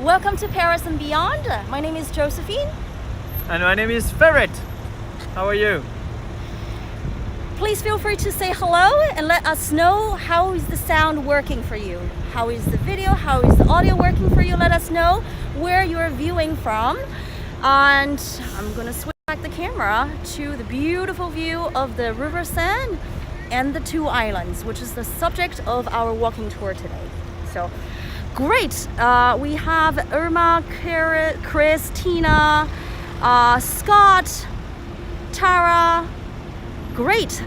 Welcome to Paris and beyond. My name is Josephine. And my name is Ferret. How are you? Please feel free to say hello and let us know how is the sound working for you. How is the video, how is the audio working for you? Let us know where you're viewing from. And I'm gonna switch back the camera to the beautiful view of the Riverside and the two islands, which is the subject of our walking tour today. So great. We have Irma, Chris, Tina, Scott, Tara. Great.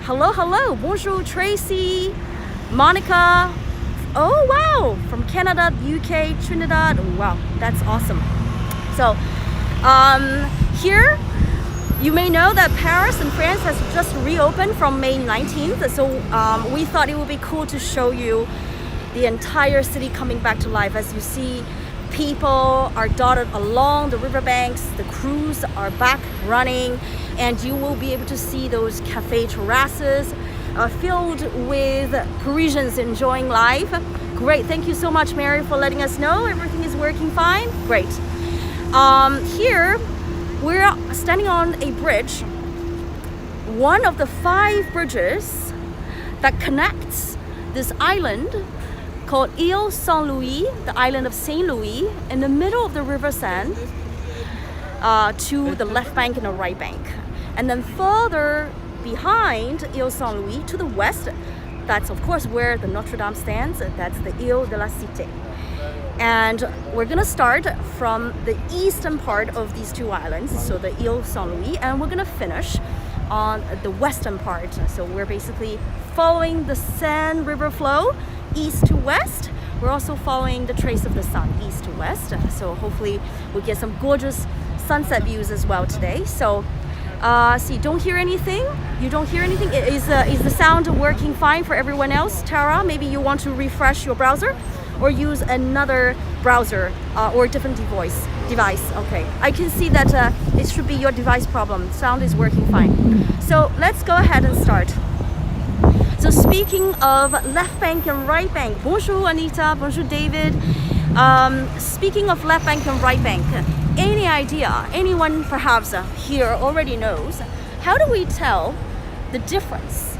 Hello. Bonjour, Tracy, Monica. Oh, wow. From Canada, UK, Trinidad. Wow, that's awesome. So here, you may know that Paris in France has just reopened from May 19th. So we thought it would be cool to show you the entire city coming back to life. As you see, people are dotted along the riverbanks, the crews are back running, and you will be able to see those cafe terraces filled with Parisians enjoying life. Great, thank you so much, Mary, for letting us know everything is working fine. Great. Here, we're standing on a bridge, one of the 5 bridges that connects this island called Ile Saint-Louis, the island of Saint Louis, in the middle of the River Seine, to the left bank and the right bank. And then further behind Ile Saint-Louis to the west, that's of course where the Notre Dame stands, that's the Ile de la Cite. And we're gonna start from the eastern part of these two islands, so the Ile Saint-Louis, and we're gonna finish on the western part. So we're basically following the Seine river flow east to west. We're also following the trace of the sun east to west. So hopefully we'll get some gorgeous sunset views as well today. So see, don't hear anything? You don't hear anything? Is the sound working fine for everyone else? Tara, maybe you want to refresh your browser or use another browser or a different device. Okay, I can see that it should be your device problem. Sound is working fine. So let's go ahead and start. So speaking of left bank and right bank, bonjour Anita, bonjour David. Speaking of left bank and right bank, any idea, anyone perhaps here already knows, how do we tell the difference?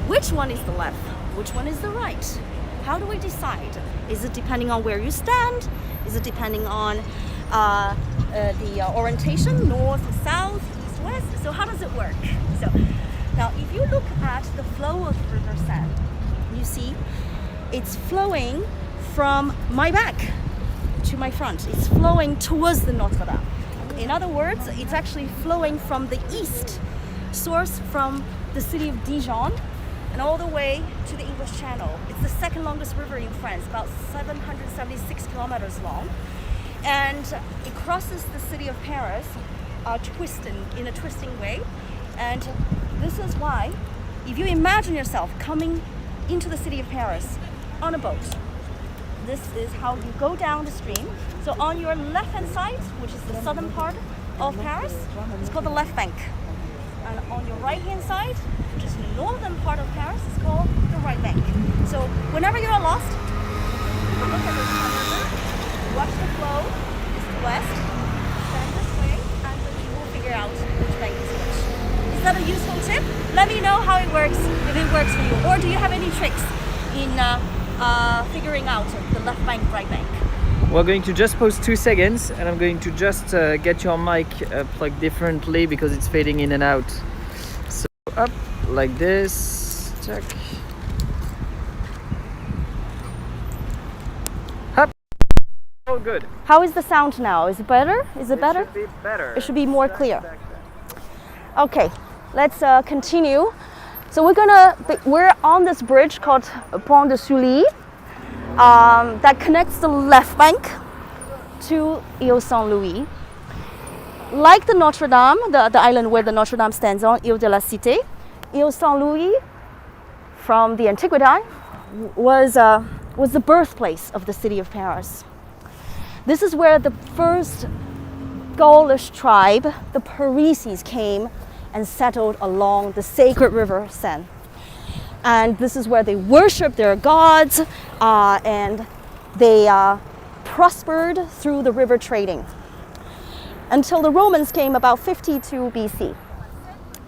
Which one is the left? Which one is the right? How do we decide? Is it depending on where you stand? Is it depending on the orientation, north, south, east, west? So how does it work? So now, if you look at the flow of the River Seine, you see it's flowing from my back to my front. It's flowing towards the Notre Dame. In other words, it's actually flowing from the east, sourced from the city of Dijon, and all the way to the English Channel. It's the second longest river in France, about 776 kilometers long. And it crosses the city of Paris in a twisting way. And this is why, if you imagine yourself coming into the city of Paris on a boat, this is how you go down the stream. So on your left-hand side, which is the southern part of Paris, it's called the left bank. And on your right-hand side, which is the northern part of Paris, it's called the right bank. So whenever you're lost, look at this river, watch the flow, east to west, turn this way, and then you will figure out which bank is which. Is that a useful tip? Let me know how it works, if it works for you. Or do you have any tricks in figuring out the left bank, right bank? We're going to just pause 2 seconds, and I'm going to just get your mic plugged differently because it's fading in and out. So up like this, check. Up. Oh, good. How is the sound now? Is it better? Is it better? It should be better. It should be more clear. Okay, let's continue. So we're on this bridge called Pont de Sully that connects the left bank to Ile Saint-Louis. Like the Notre Dame, the island where the Notre Dame stands on, Ile de la Cite, Ile Saint-Louis from the Antiquity was the birthplace of the city of Paris. This is where the first Gaulish tribe, the Parisians, came and settled along the sacred river Seine. And this is where they worship their gods and they prospered through the river trading until the Romans came about 52 BC.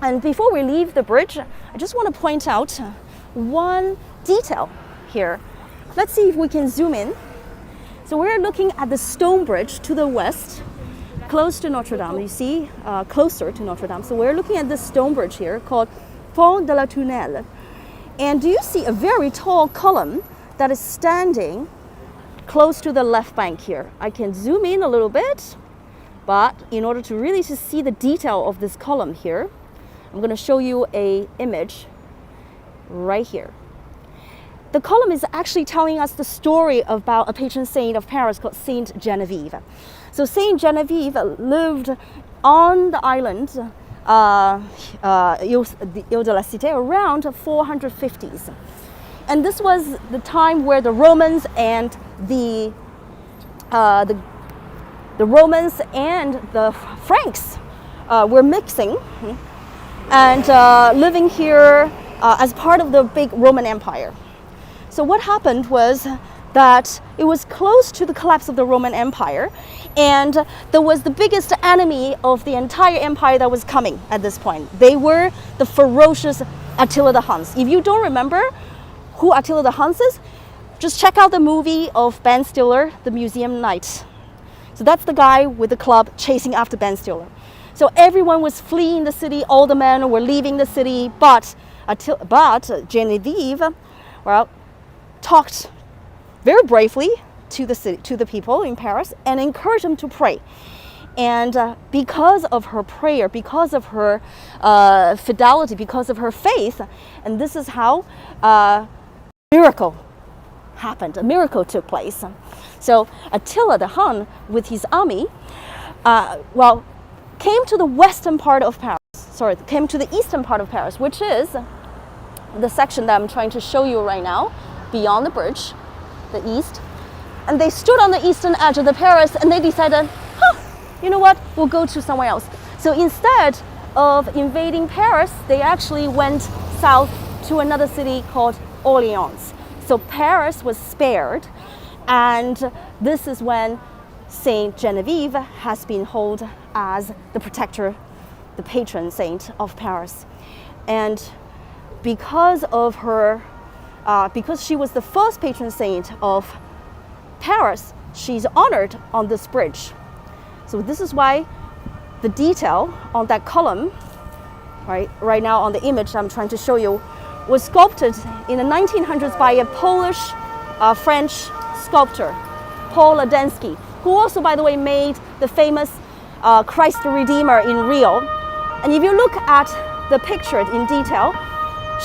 And before we leave the bridge, I just want to point out one detail here. Let's see if we can zoom in. So we're looking at the stone bridge to the west, close to Notre Dame. You see, closer to Notre Dame. So we're looking at this stone bridge here called Pont de la Tunnel. And do you see a very tall column that is standing close to the left bank here? I can zoom in a little bit, but in order to really to see the detail of this column here, I'm going to show you an image right here. The column is actually telling us the story about a patron saint of Paris called Saint Genevieve. So Saint Genevieve lived on the island, Ile de la Cite, around 450s. And this was the time where the Romans and the Romans and the Franks were mixing and living here as part of the big Roman Empire. So what happened was that it was close to the collapse of the Roman Empire, and there was the biggest enemy of the entire empire that was coming at this point. They were the ferocious Attila the Huns. If you don't remember who Attila the Huns is, just check out the movie of Ben Stiller, The Museum Night. So that's the guy with the club chasing after Ben Stiller. So everyone was fleeing the city, all the men were leaving the city, but Genevieve, well, talked very bravely to the people in Paris and encouraged them to pray. And because of her prayer, because of her fidelity, because of her faith, and this is how a miracle happened. A miracle took place. So Attila the Hun, with his army, came to the western part of Paris. Came to the eastern part of Paris, which is the section that I'm trying to show you right now, beyond the bridge, the east. And they stood on the eastern edge of the Paris and they decided, you know what, we'll go to somewhere else. So instead of invading Paris, they actually went south to another city called Orleans. So Paris was spared, and this is when Saint Genevieve has been held as the protector, the patron saint of Paris. And because of her, because she was the first patron saint of Paris, she's honored on this bridge. So this is why the detail on that column, right now on the image I'm trying to show you, was sculpted in the 1900s by a Polish French sculptor, Paul Adensky, who also, by the way, made the famous Christ the Redeemer in Rio. And if you look at the picture in detail,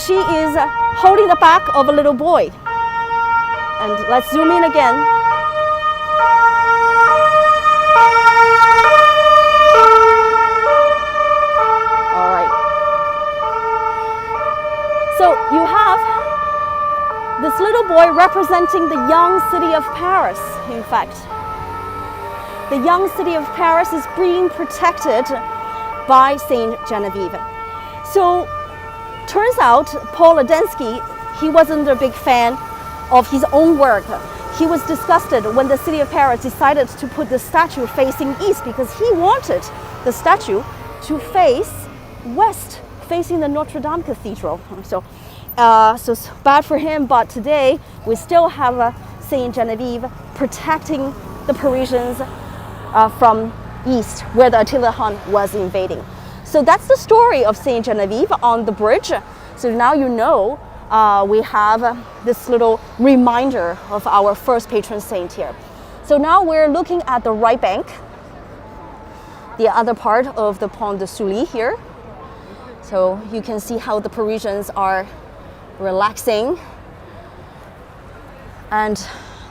she is holding the back of a little boy. And let's zoom in again. All right. So you have this little boy representing the young city of Paris, in fact. The young city of Paris is being protected by Saint Genevieve. So turns out Paul Adensky, he wasn't a big fan of his own work. He was disgusted when the city of Paris decided to put the statue facing east, because he wanted the statue to face west, facing the Notre Dame Cathedral. So it's bad for him, but today we still have Saint Genevieve protecting the Parisians from east, where the Attila Hun was invading. So that's the story of Saint Genevieve on the bridge. So now you know we have this little reminder of our first patron saint here. So now we're looking at the right bank, the other part of the Pont de Sully here. So you can see how the Parisians are relaxing. And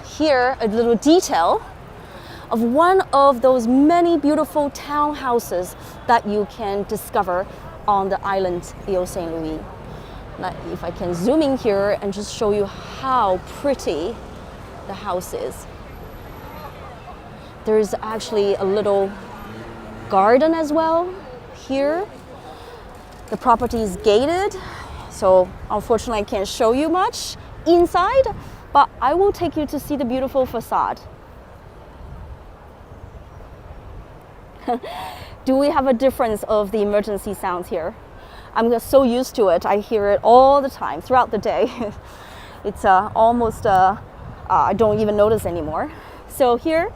here a little detail of one of those many beautiful townhouses that you can discover on the island Ile Saint-Louis. Now, if I can zoom in here and just show you how pretty the house is. There's actually a little garden as well here. The property is gated, so unfortunately I can't show you much inside, but I will take you to see the beautiful facade. Do we have a difference of the emergency sounds here? I'm just so used to it. I hear it all the time throughout the day. It's almost, I don't even notice anymore. So here,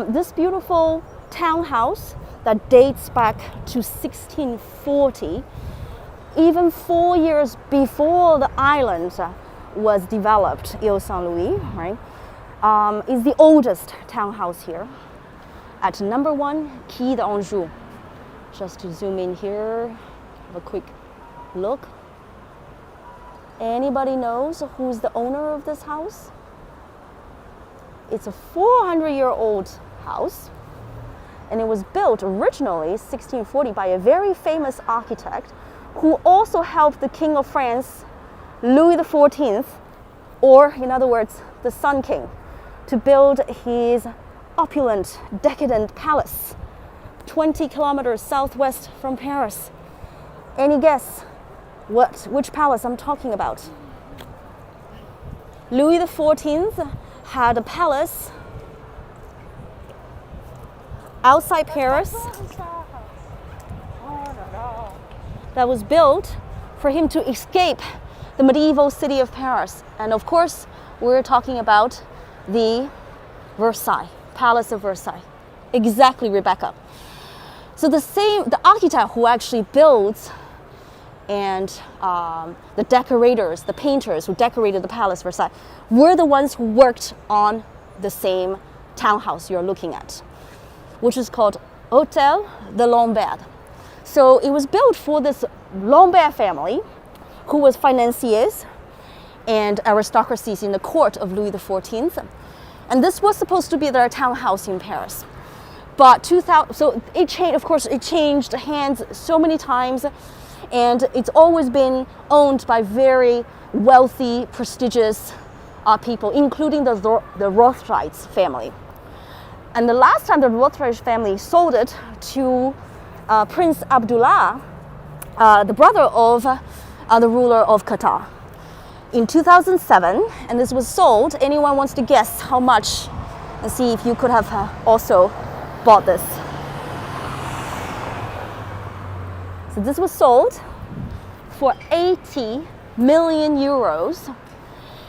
this beautiful townhouse that dates back to 1640, even 4 years before the island was developed, Ile Saint-Louis, right, is the oldest townhouse here at number 1 Quai d'Anjou. Just to zoom in here, have a quick look. Anybody knows who's the owner of this house? It's a 400-year-old house, and it was built originally 1640 by a very famous architect who also helped the King of France, Louis XIV, or in other words, the Sun King, to build his opulent, decadent palace 20 kilometers southwest from Paris. Any guess which palace I'm talking about? Louis XIV had a palace outside Paris that was built for him to escape the medieval city of Paris. And of course, we're talking about the Versailles, Palace of Versailles. Exactly, Rebecca. So the architect who actually builds and the decorators, the painters who decorated the Palace Versailles were the ones who worked on the same townhouse you're looking at, which is called Hôtel de Lombard. So it was built for this Lombard family who was financiers and aristocracies in the court of Louis XIV. And this was supposed to be their townhouse in Paris. But so it changed, of course, it changed hands so many times, and it's always been owned by very wealthy, prestigious people, including the Rothschilds family. And the last time the Rothschild family sold it to Prince Abdullah, the brother of the ruler of Qatar, in 2007, and this was sold. Anyone wants to guess how much, and see if you could have also bought this. So this was sold for 80 million euros,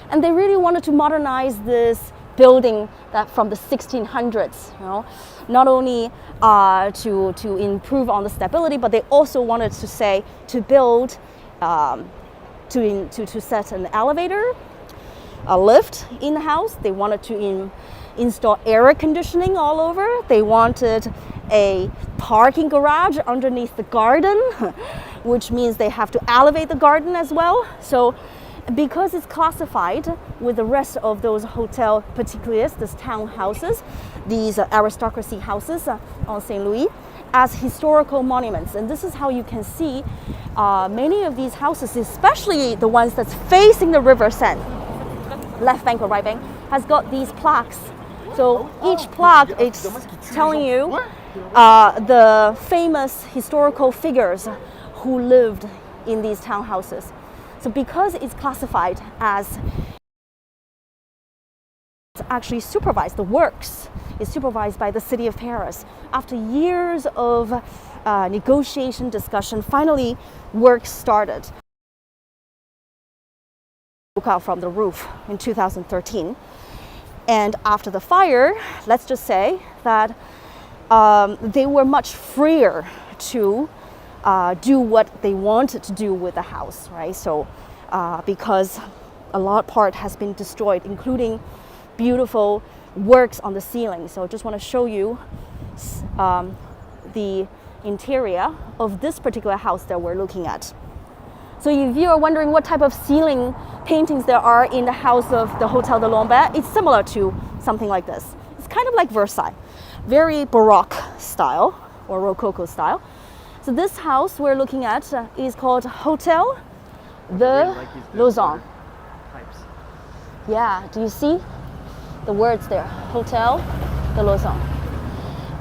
and they really wanted to modernize this building that from the 1600s, you know, not only to improve on the stability, but they also wanted to say to build to set an elevator, a lift in the house. They wanted to install air conditioning all over. They wanted a parking garage underneath the garden, which means they have to elevate the garden as well. So because it's classified with the rest of those hotel particulars, these townhouses, these aristocracy houses on St. Louis, as historical monuments. And this is how you can see many of these houses, especially the ones that's facing the Riverside, left bank or right bank, has got these plaques. So each plaque is telling you the famous historical figures who lived in these townhouses. So because it's classified as actually supervised, the works is supervised by the city of Paris. After years of negotiation, discussion, finally work started. Broke out from the roof in 2013. And after the fire, let's just say that they were much freer to do what they wanted to do with the house, right? So because a lot part has been destroyed, including beautiful works on the ceiling. So I just want to show you the interior of this particular house that we're looking at. So if you are wondering what type of ceiling paintings there are in the house of the Hôtel de Lombard, it's similar to something like this. It's kind of like Versailles, very Baroque style or Rococo style. So this house we're looking at is called Hôtel de Lausanne. Yeah, do you see the words there? Hôtel de Lausanne.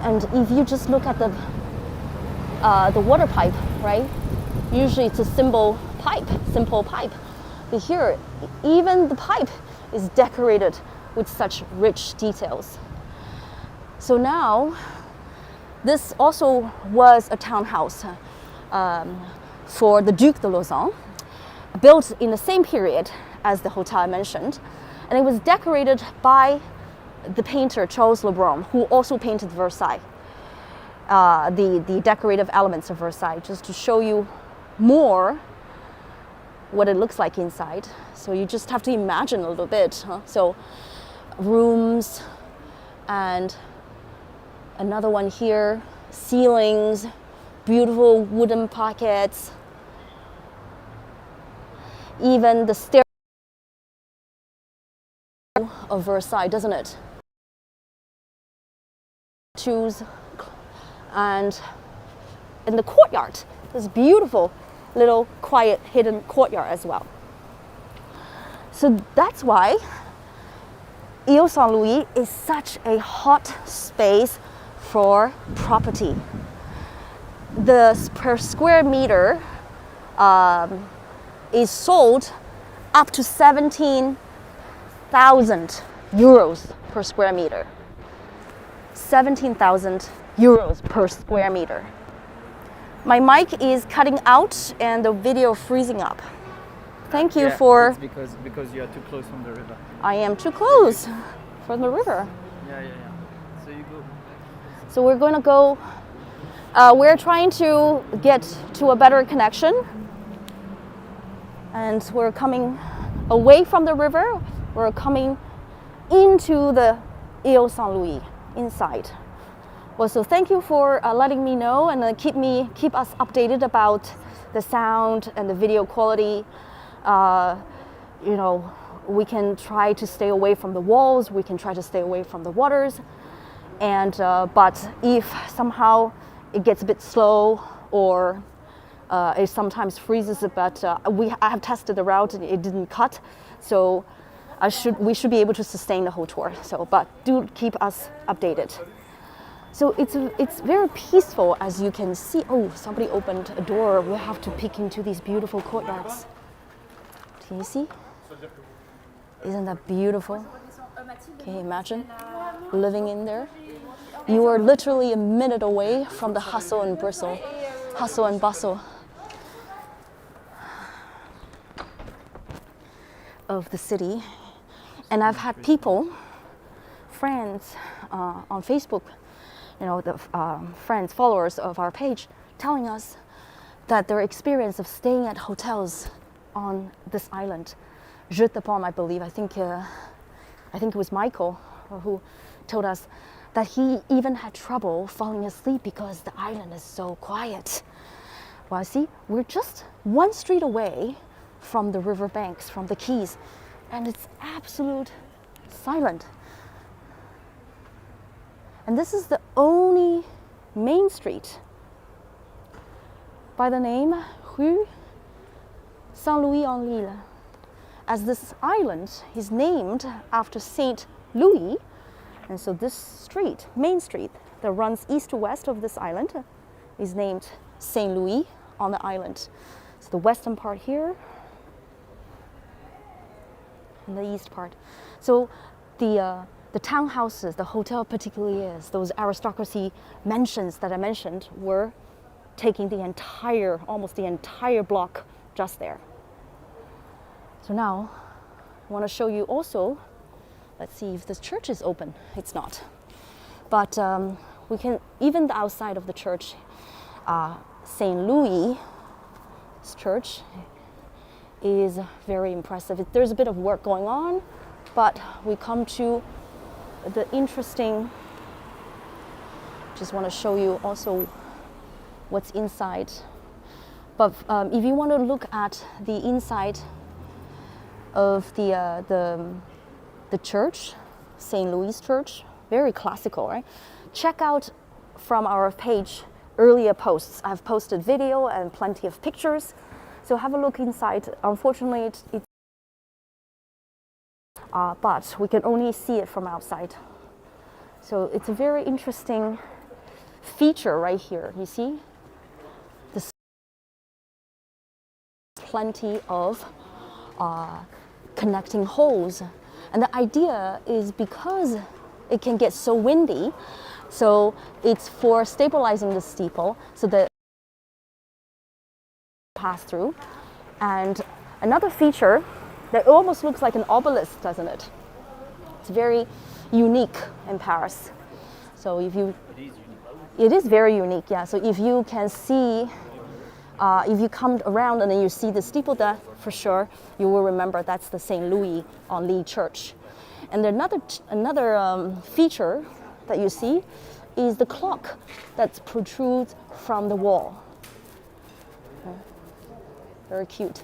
And if you just look at the water pipe, right? Usually it's a simple pipe. But here, even the pipe is decorated with such rich details. So now, This also was a townhouse for the Duc de Lausanne, built in the same period as the hotel I mentioned. And it was decorated by the painter Charles Lebrun, who also painted Versailles, the decorative elements of Versailles, just to show you more what it looks like inside. So you just have to imagine a little bit. So rooms, and another one here, ceilings, beautiful wooden pockets, even the stair of Versailles, doesn't it? Choose, and in the courtyard, this beautiful little quiet hidden courtyard as well. So that's why Ile Saint-Louis is such a hot space for property. The per square meter is sold up to 17,000 euros per square meter. 17,000 euros per square meter. My mic is cutting out and the video freezing up. Thank you for... It's because you are too close from the river. I am too close from the river. Yeah. So you go. So we're going to go... we're trying to get to a better connection. And we're coming away from the river. We're coming into the Ile Saint-Louis, inside. Well, so thank you for letting me know and keep us updated about the sound and the video quality. You know, we can try to stay away from the walls. We can try to stay away from the waters. And but if somehow it gets a bit slow or it sometimes freezes, but I have tested the route and it didn't cut, so we should be able to sustain the whole tour. So, but do keep us updated. So it's very peaceful, as you can see. Oh, somebody opened a door. We have to peek into these beautiful courtyards. Can you see? Isn't that beautiful? Can you imagine living in there? You are literally a minute away from the hustle and bustle of the city. And I've had people, friends on Facebook, you know, the friends, followers of our page, telling us that their experience of staying at hotels on this island, Jeu de Paume, I believe, I think it was Michael who told us that he even had trouble falling asleep because the island is so quiet. Well, see, we're just one street away from the river banks, from the quays, and it's absolute silent. And this is the only main street by the name Rue Saint-Louis-en-l'Île, as this island is named after Saint Louis. And so this street, main street, that runs east to west of this island is named Saint Louis on the island. So the western part here and the east part. So the townhouses, the hotel particularly is, those aristocracy mansions that I mentioned were taking almost the entire block just there. So now I want to show you also, let's see if this church is open. It's not. But we can, even the outside of the church, St. Louis' church is very impressive. There's a bit of work going on, but we come to the interesting, just want to show you also what's inside. But if you want to look at the inside of the church, St. Louis Church, very classical, right? Check out from our page earlier posts. I've posted video and plenty of pictures, so have a look inside. Unfortunately, but we can only see it from outside. So it's a very interesting feature right here. You see, there's plenty of connecting holes. And the idea is because it can get so windy, So it's for stabilizing the steeple so that pass through. And another feature that almost looks like an obelisk, doesn't it? It's very unique in Paris. So if you, it is very unique, yeah. So if you can see, if you come around and then you see the steeple there, for sure, you will remember that's the St. Louis on Lee Church. And another feature that you see is the clock that protrudes from the wall. Very cute.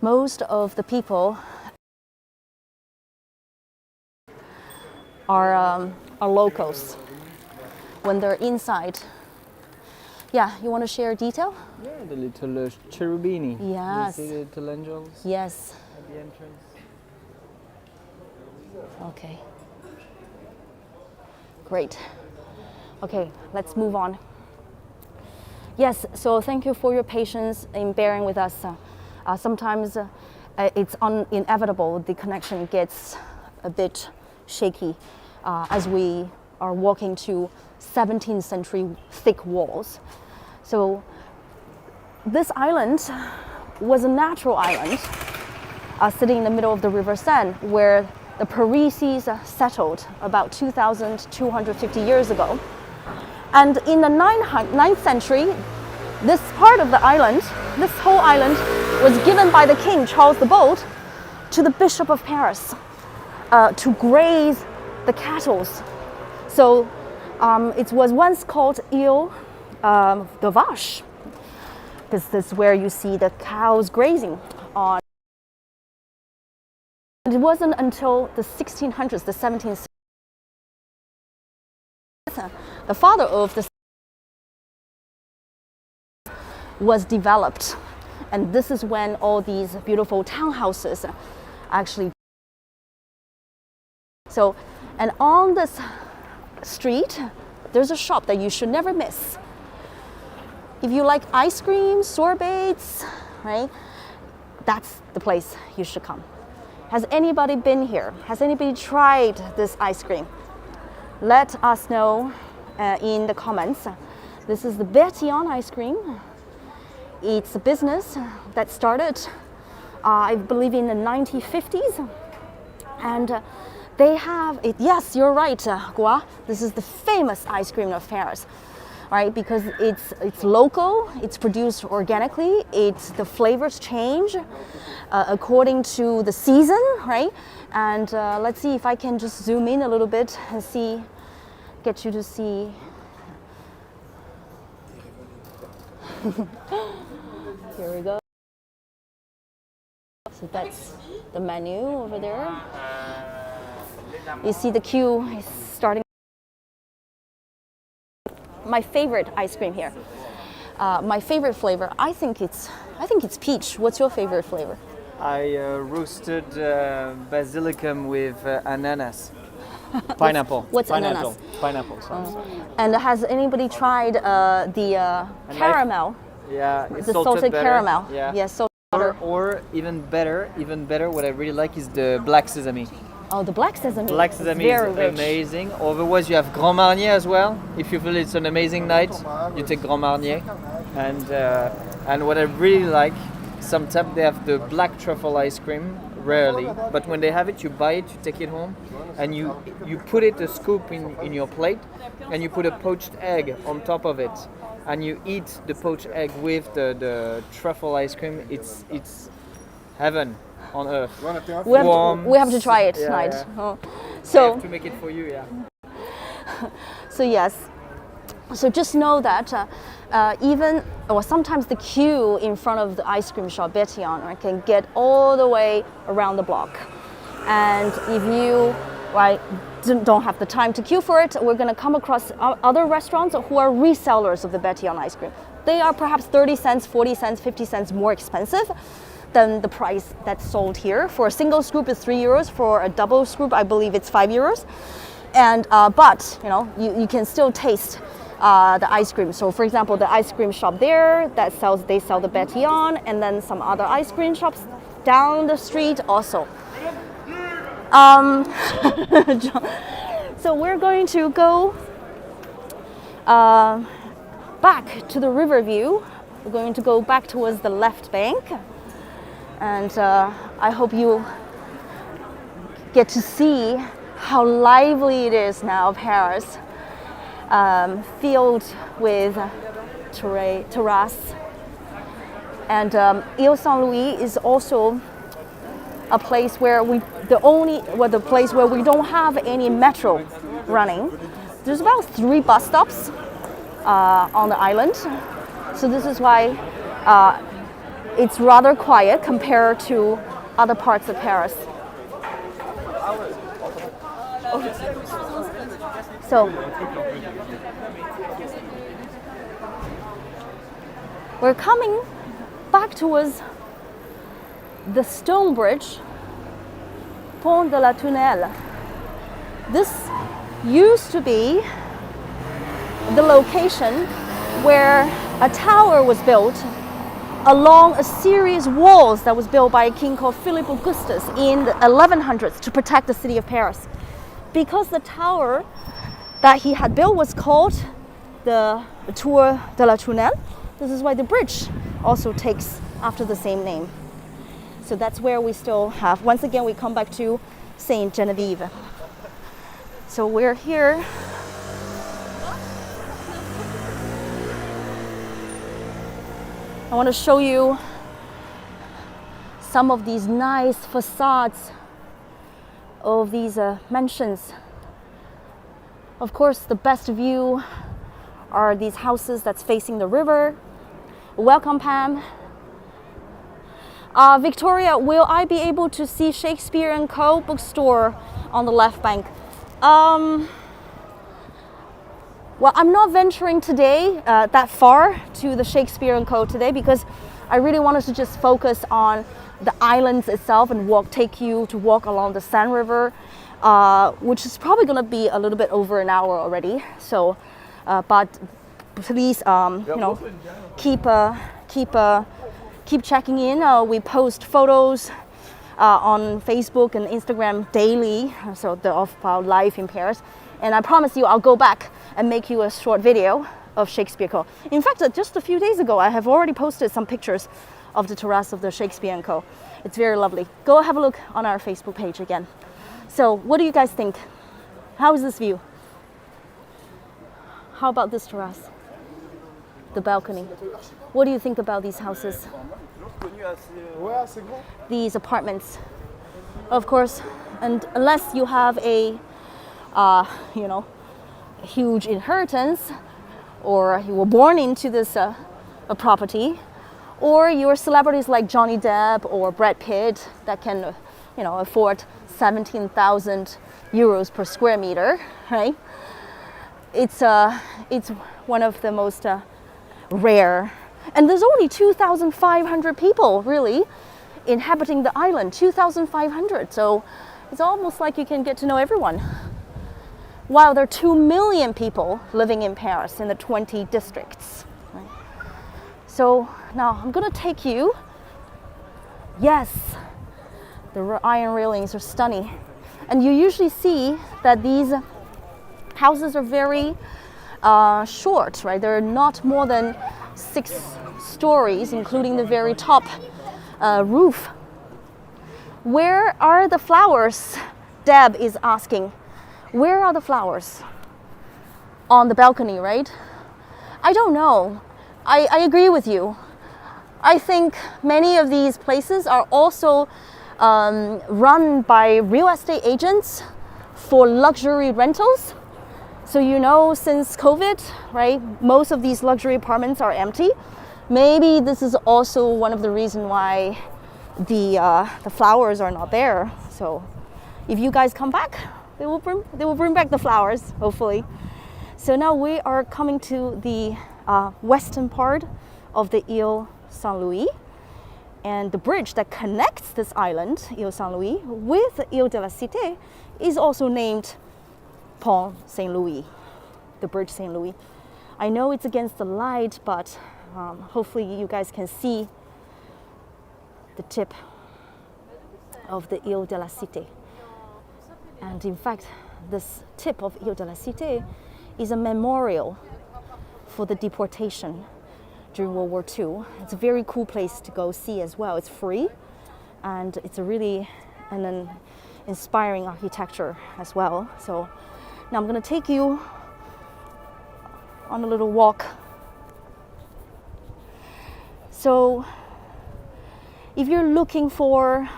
Most of the people are locals. When they're inside, yeah, you want to share detail? Yeah, the little cherubini. Yes. You see the little angels Yes. at the entrance. Okay. Great. Okay, let's move on. Yes, so thank you for your patience in bearing with us. Sometimes it's inevitable, the connection gets a bit shaky as we are walking to 17th century thick walls. So this island was a natural island sitting in the middle of the River Seine, where the Parisians settled about 2,250 years ago. And in the 9th century, this part of the island, this whole island, was given by the king, Charles the Bold, to the Bishop of Paris to graze the cattle. So it was once called Ile de Vache, because this is where you see the cows grazing on. It wasn't until the 1600s, the 17th century, the father of the was developed, and this is when all these beautiful townhouses actually. So, and on this street, there's a shop that you should never miss. If you like ice cream, sorbets, right? That's the place you should come. Has anybody been here? Has anybody tried this ice cream? Let us know in the comments. This is the Bertillon ice cream. It's a business that started, I believe, in the 1950s. And they have it. Yes, you're right, Gua. This is the famous ice cream of Paris, right? Because it's local, it's produced organically, the flavors change according to the season, right? And let's see if I can just zoom in a little bit and get you to see. Here we go. So that's the menu over there. You see the queue is starting. My favorite ice cream here. My favorite flavor, I think it's peach. What's your favorite flavor? I roasted basilicum with ananas. Pineapple. What's pineapple? ananas? Pineapple. Sorry. And has anybody tried the caramel? Yeah, it's The salted butter. caramel. Yeah. Yes, salted butter. Or even better, what I really like is the black sesame. Oh, the black sesame. Black sesame very is rich. amazing. Otherwise, you have Grand Marnier as well. If you feel it's an amazing night, you take Grand Marnier. And what I really like, sometimes they have the black truffle ice cream. Rarely, but when they have it, you buy it, you take it home, and you put it a scoop in your plate, and you put a poached egg on top of it, and you eat the poached egg with the truffle ice cream. It's heaven on earth. We have to try it tonight. Yeah. Oh. I So have to make it for you, yeah. So yes, so just know that sometimes the queue in front of the ice cream shop Bertillon can get all the way around the block. And if you don't have the time to queue for it, we're going to come across other restaurants who are resellers of the Bertillon ice cream. They are perhaps 30 cents, 40 cents, 50 cents more expensive than the price that's sold here. For a single scoop, it's 3 euros. For a double scoop, I believe it's 5 euros. And but you can still taste the ice cream. So for example, the ice cream shop there they sell the Bertillon, and then some other ice cream shops down the street also. So we're going to go back to the river view. We're going to go back towards the left bank, and I hope you get to see how lively it is now, Paris, filled with terrace. And Ile Saint-Louis is also a place where the place where we don't have any metro running. There's about 3 bus stops on the island, so this is why it's rather quiet compared to other parts of Paris. So we're coming back towards the stone bridge, Pont de la Tunnel. This used to be the location where a tower was built along a series of walls that was built by a king called Philip Augustus in the 1100s to protect the city of Paris. Because the tower that he had built was called the Tour de la Tunnel, this is why the bridge also takes after the same name. So that's where we still have, once again, we come back to Saint Genevieve. So we're here. I want to show you some of these nice facades of these mansions. Of course, the best view are these houses that's facing the river. Welcome, Pam. Victoria, will I be able to see Shakespeare & Co. bookstore on the left bank? Well, I'm not venturing today that far to the Shakespeare & Co. today because I really wanted to just focus on the islands itself and take you to walk along the Seine River, which is probably going to be a little bit over an hour already. So, but please, you know, keep checking in. We post photos on Facebook and Instagram daily, so of our life in Paris. And I promise you, I'll go back and make you a short video of Shakespeare Co. In fact, just a few days ago, I have already posted some pictures of the terrace of the Shakespeare & Co. It's very lovely. Go have a look on our Facebook page again. So what do you guys think? How is this view? How about this terrace? The balcony. What do you think about these houses? These apartments. Of course, and unless you have a you know, huge inheritance, or you were born into this a property, or you're celebrities like Johnny Depp or Brad Pitt that can, you know, afford 17,000 euros per square meter, right? It's one of the most rare, and there's only 2,500 people really inhabiting the island. 2,500, so it's almost like you can get to know everyone. While there are 2 million people living in Paris in the 20 districts. Right? So now I'm gonna take you. Yes, the iron railings are stunning. And you usually see that these houses are very short, right? They're not more than 6 stories, including the very top roof. Where are the flowers? Deb is asking. Where are the flowers? On the balcony, right? I don't know. I agree with you. I think many of these places are also run by real estate agents for luxury rentals. So you know, since COVID, right, most of these luxury apartments are empty. Maybe this is also one of the reasons why the flowers are not there. So if you guys come back, they will bring back the flowers, hopefully. So now we are coming to the western part of the Ile Saint-Louis, and the bridge that connects this island, Ile Saint-Louis, with Ile de la Cite is also named Pont Saint-Louis, the bridge Saint-Louis. I know it's against the light, but hopefully you guys can see the tip. of the Ile de la Cite. And in fact, this tip of Ile de la Cite is a memorial for the deportation during World War II. It's a very cool place to go see as well. It's free, and it's a really an inspiring architecture as well. So now I'm going to take you on a little walk. So if you're looking for,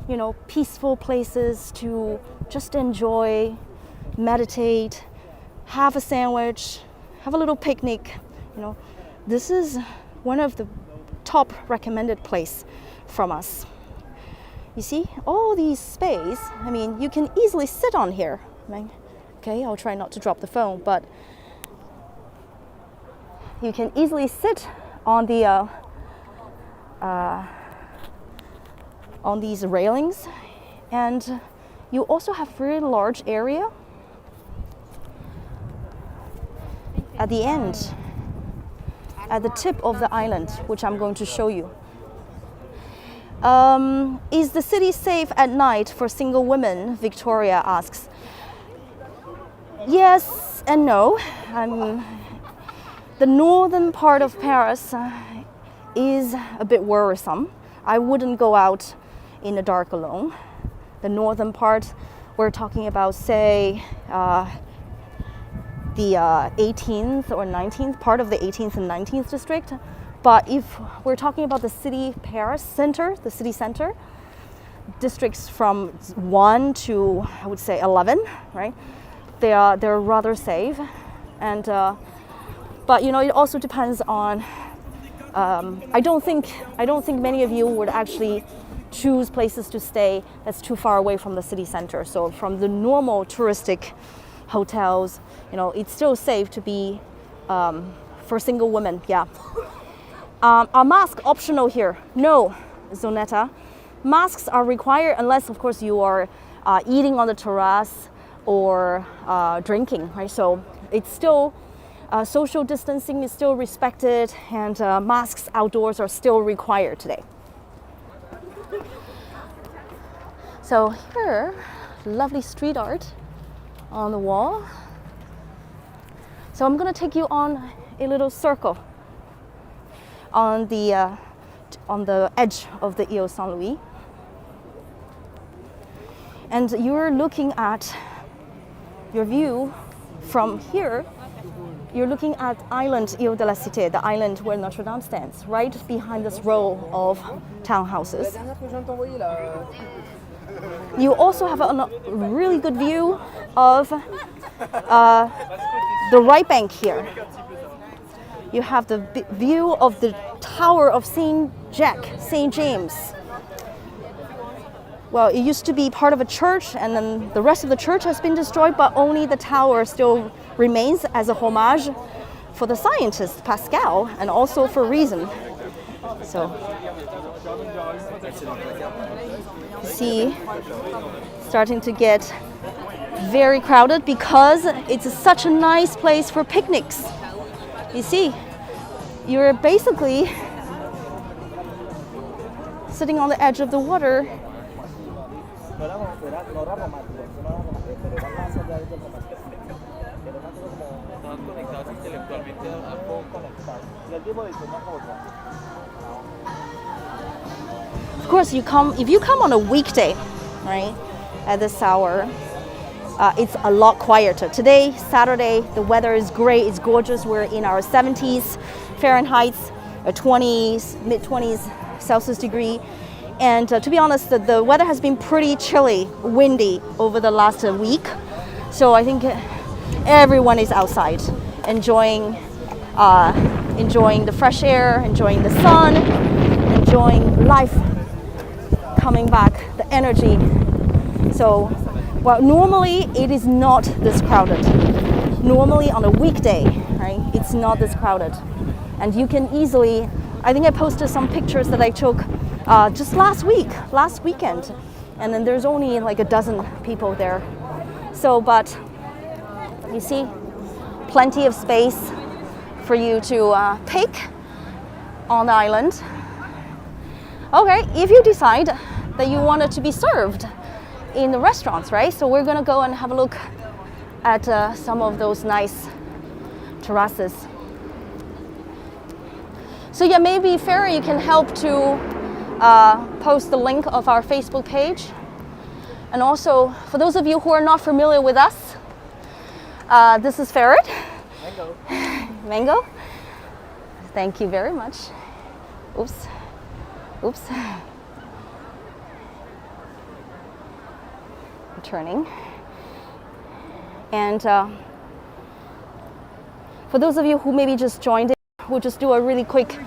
you know, peaceful places to just enjoy, meditate, have a sandwich, have a little picnic, you know, this is one of the top recommended place from us. You see all these space, I mean, you can easily sit on here, right? Okay, I'll try not to drop the phone, but you can easily sit on the on these railings, and you also have very large area at the end, at the tip of the island, which I'm going to show you. Is the city safe at night for single women? Victoria asks. Yes and no. The northern part of Paris is a bit worrisome. I wouldn't go out in the dark alone. The northern part, we're talking about, say, the 18th or 19th, part of the 18th and 19th district. But if we're talking about the city Paris center, the city center, districts from 1 to, I would say, 11, right? They're rather safe. And but you know, it also depends on I don't think many of you would actually choose places to stay that's too far away from the city center. So from the normal touristic hotels, you know, it's still safe to be for single women. Yeah. Are masks optional here? No, Zonetta. Masks are required unless, of course, you are eating on the terrace or drinking, right? So it's still social distancing is still respected, and masks outdoors are still required today. So here, lovely street art on the wall. So I'm going to take you on a little circle on the edge of the Ile Saint-Louis, and you're looking at your view from here. You're looking at island Ile de la Cite, the island where Notre Dame stands, right behind this row of townhouses. You also have a really good view of the right bank here. You have the view of the Tower of St. James. Well, it used to be part of a church, and then the rest of the church has been destroyed, but only the tower still remains as a homage for the scientist Pascal, and also for reason. So, you see, starting to get very crowded because it's such a nice place for picnics. You see, you're basically sitting on the edge of the water. Of course, if you come on a weekday, right, at this hour, it's a lot quieter. Today, Saturday, the weather is great, it's gorgeous. We're in our 70s Fahrenheit, 20s, mid-20s Celsius degree. And to be honest, the weather has been pretty chilly, windy over the last week. So I think everyone is outside, enjoying the fresh air, enjoying the sun, enjoying life coming back, the energy. So, well, normally it is not this crowded. Normally on a weekday, right, it's not this crowded. And you can easily, I think I posted some pictures that I took just last weekend, and then there's only like a dozen people there. So, but you see, plenty of space for you to pick on the island. Okay, if you decide that you want it to be served in the restaurants, right? So we're gonna go and have a look at some of those nice terraces. So yeah, maybe Farah, you can help to post the link of our Facebook page. And also, for those of you who are not familiar with us, this is Ferret. Mango. Mango. Thank you very much. Oops. Oops. Turning. And for those of you who maybe just joined in, we'll just do a really quick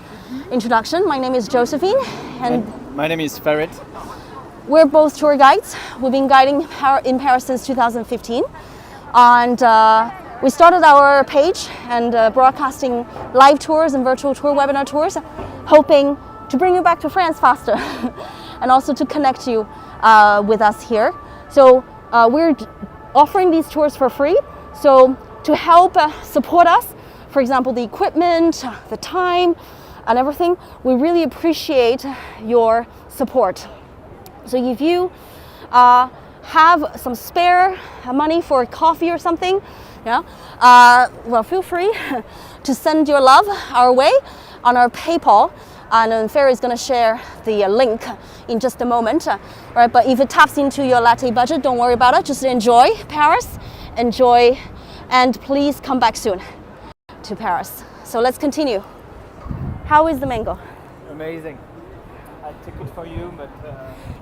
introduction. My name is Josephine, and My name is Ferret. we're both tour guides. We've been guiding in Paris since 2015. And we started our page and broadcasting live tours and virtual tour webinar tours, hoping to bring you back to France faster and also to connect you with us here. So we're offering these tours for free. So to help support us, for example, the equipment, the time, and everything, we really appreciate your support. So if you have some spare money for coffee or something, well, feel free to send your love our way on our PayPal. And Farah is going to share the link in just a moment. Right? But if it taps into your latte budget, don't worry about it. Just enjoy Paris, enjoy, and please come back soon to Paris. So let's continue. How is the mango? Amazing. I took it for you, but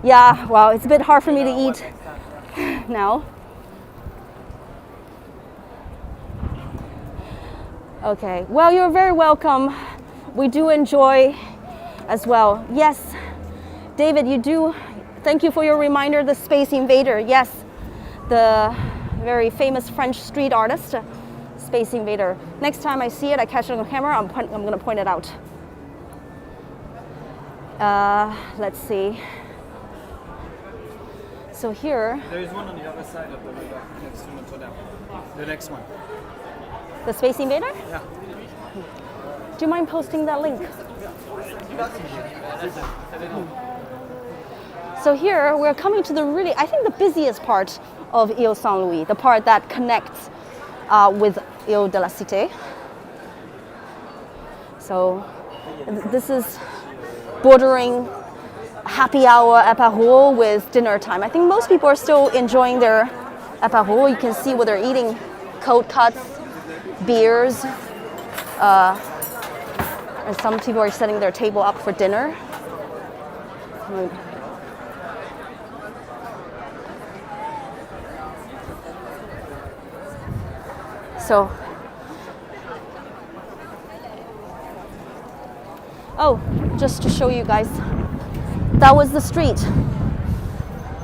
Yeah, well, it's a bit hard for me to eat now. Okay, well, you're very welcome. We do enjoy as well. Yes, David, you do. Thank you for your reminder, the Space Invader. Yes, the very famous French street artist, Space Invader. Next time I see it, I catch it on camera, I'm going to point it out. Let's see. So here, there is one on the other side of the river next to Notre Dame. The next one. the Space Invader? Yeah. Do you mind posting that link? So here we're coming to the really, I think the busiest part of Ile Saint-Louis, the part that connects with Ile de la Cite. So this is bordering happy hour apéro with dinner time. I think most people are still enjoying their apéro. You can see what they're eating: cold cuts, beers, and some people are setting their table up for dinner. So, oh, just to show you guys, that was the street,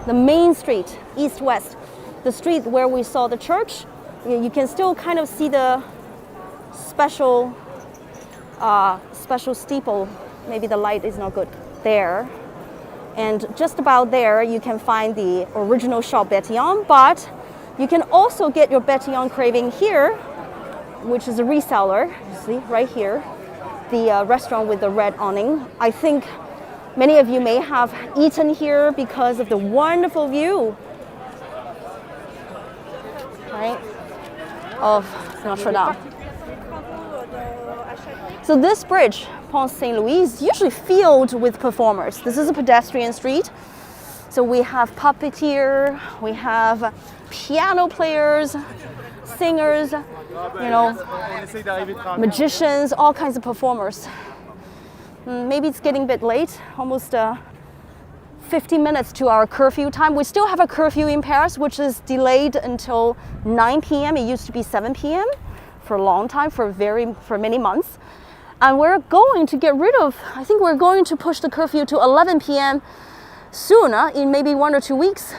the main street, east-west, the street where we saw the church. You can still kind of see the special steeple. Maybe the light is not good there. And just about there, you can find the original shop Bétillon, but you can also get your Bétillon craving here, which is a reseller. You see, right here, the restaurant with the red awning. I think many of you may have eaten here because of the wonderful view, right, of Notre Dame. So this bridge, Pont Saint-Louis, is usually filled with performers. This is a pedestrian street. So we have puppeteer, we have piano players, singers, magicians, all kinds of performers. Maybe it's getting a bit late, almost 50 minutes to our curfew time. We still have a curfew in Paris, which is delayed until 9 p.m. It used to be 7 p.m. for a long time, for many months. And we're going to get rid of, I think we're going to push the curfew to 11 p.m. soon, in maybe 1 or 2 weeks.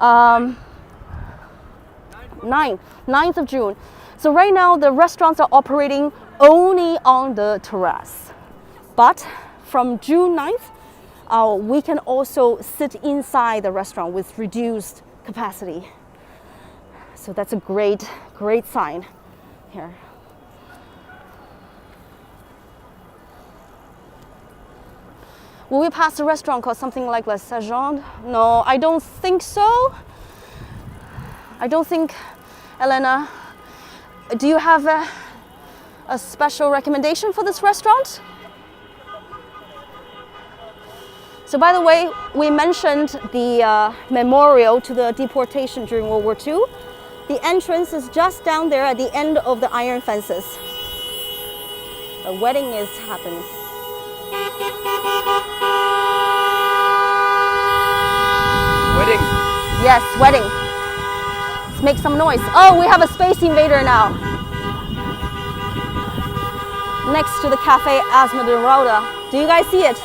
9th of June. So right now the restaurants are operating only on the terrace. But from June 9th, we can also sit inside the restaurant with reduced capacity. So that's a great sign here. Will we pass a restaurant called something like La Sagende? No, I don't think so. I don't think, Elena. Do you have a special recommendation for this restaurant? So by the way, we mentioned the memorial to the deportation during World War II. The entrance is just down there at the end of the iron fences. A wedding is happening. Wedding. Yes, wedding. Let's make some noise. Oh, we have a Space Invader now. Next to the Cafe Esmeralda. Do you guys see it?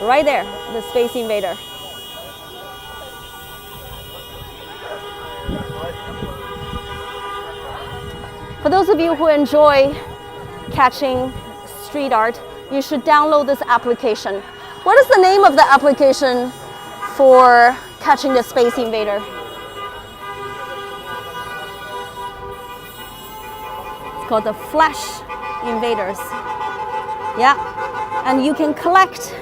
Right there, the Space Invader. For those of you who enjoy catching street art, you should download this application. What is the name of the application for catching the Space Invader? It's called the Flash Invaders. Yeah, and you can collect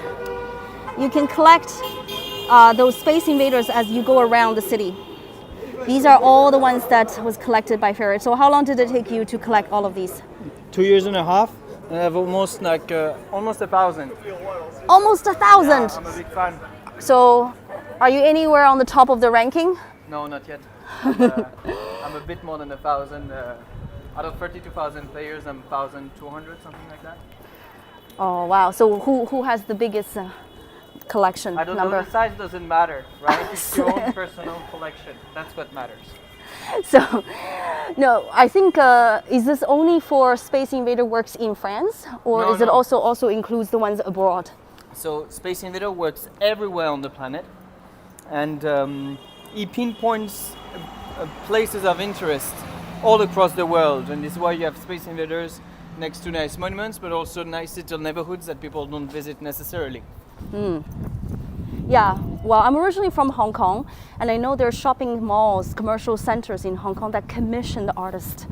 those Space Invaders as you go around the city. These are all the ones that was collected by Ferret. So how long did it take you to collect all of these? 2 years and a half. I have almost 1,000. Almost 1,000. I'm a big fan. So, are you anywhere on the top of the ranking? No, not yet. I'm a bit more than 1,000. Out of 32,000 players, I'm 1,200, something like that. Oh wow! So who has the biggest collection I don't number? know. The size doesn't matter, right? It's your own personal collection. That's what matters. So, no, I think is this only for Space Invader works in France, or No, is it no. also includes the ones abroad? So Space Invader works everywhere on the planet, and he pinpoints places of interest all across the world, and this is why you have Space Invaders next to nice monuments, but also nice little neighborhoods that people don't visit necessarily. Yeah, well, I'm originally from Hong Kong, and I know there are shopping malls, commercial centers in Hong Kong that commission the artists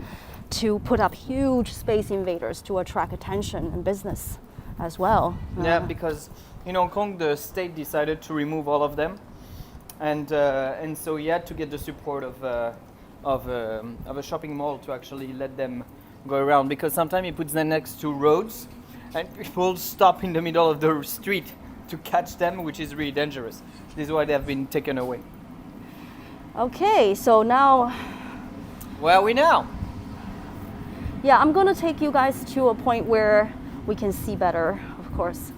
to put up huge Space Invaders to attract attention and business as well. Yeah, because in Hong Kong the state decided to remove all of them, and so he had to get the support of a shopping mall to actually let them go around, because sometimes he puts them next to roads, and people stop in the middle of the street to catch them, which is really dangerous. This is why they have been taken away. Okay, so now, Where are we now? yeah, I'm gonna take you guys to a point where we can see better, of course.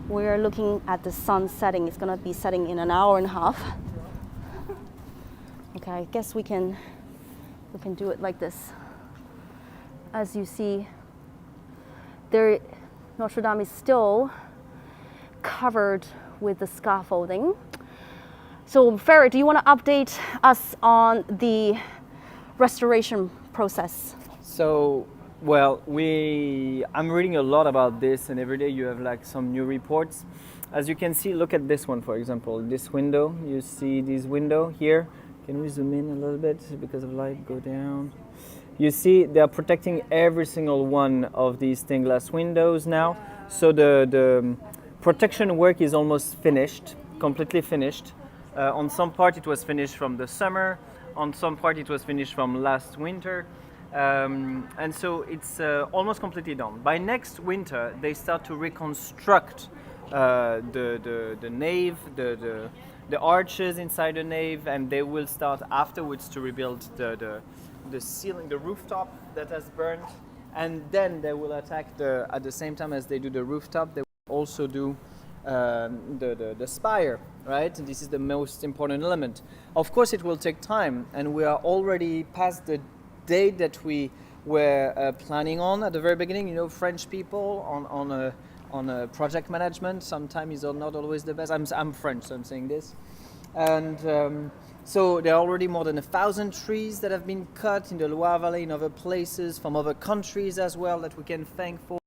We're looking at the sun setting. It's gonna be setting in an hour and a half. Okay, I guess we can do it like this. As you see, there, Notre Dame is still covered with the scaffolding. So Ferret, do you want to update us on the restoration process? So, well, I'm reading a lot about this, and every day you have like some new reports. As you can see, look at this one, for example, this window. You see this window here. Can we zoom in a little bit because of light? Go down. You see they are protecting every single one of these stained glass windows now. So the protection work is almost finished, completely finished. On some part it was finished from the summer, on some part it was finished from last winter. And so it's almost completely done. By next winter they start to reconstruct the nave, the arches inside the nave, and they will start afterwards to rebuild the ceiling, the rooftop that has burned, and then they will attack at the same time as they do the rooftop, they will also do the spire, right? And this is the most important element. Of course, it will take time, and we are already past the date that we were planning on at the very beginning. You know, French people on a project management sometimes is not always the best. I'm French, so I'm saying this. And so there are already more than 1,000 trees that have been cut in the Loire Valley, in other places, from other countries as well, that we can thank for.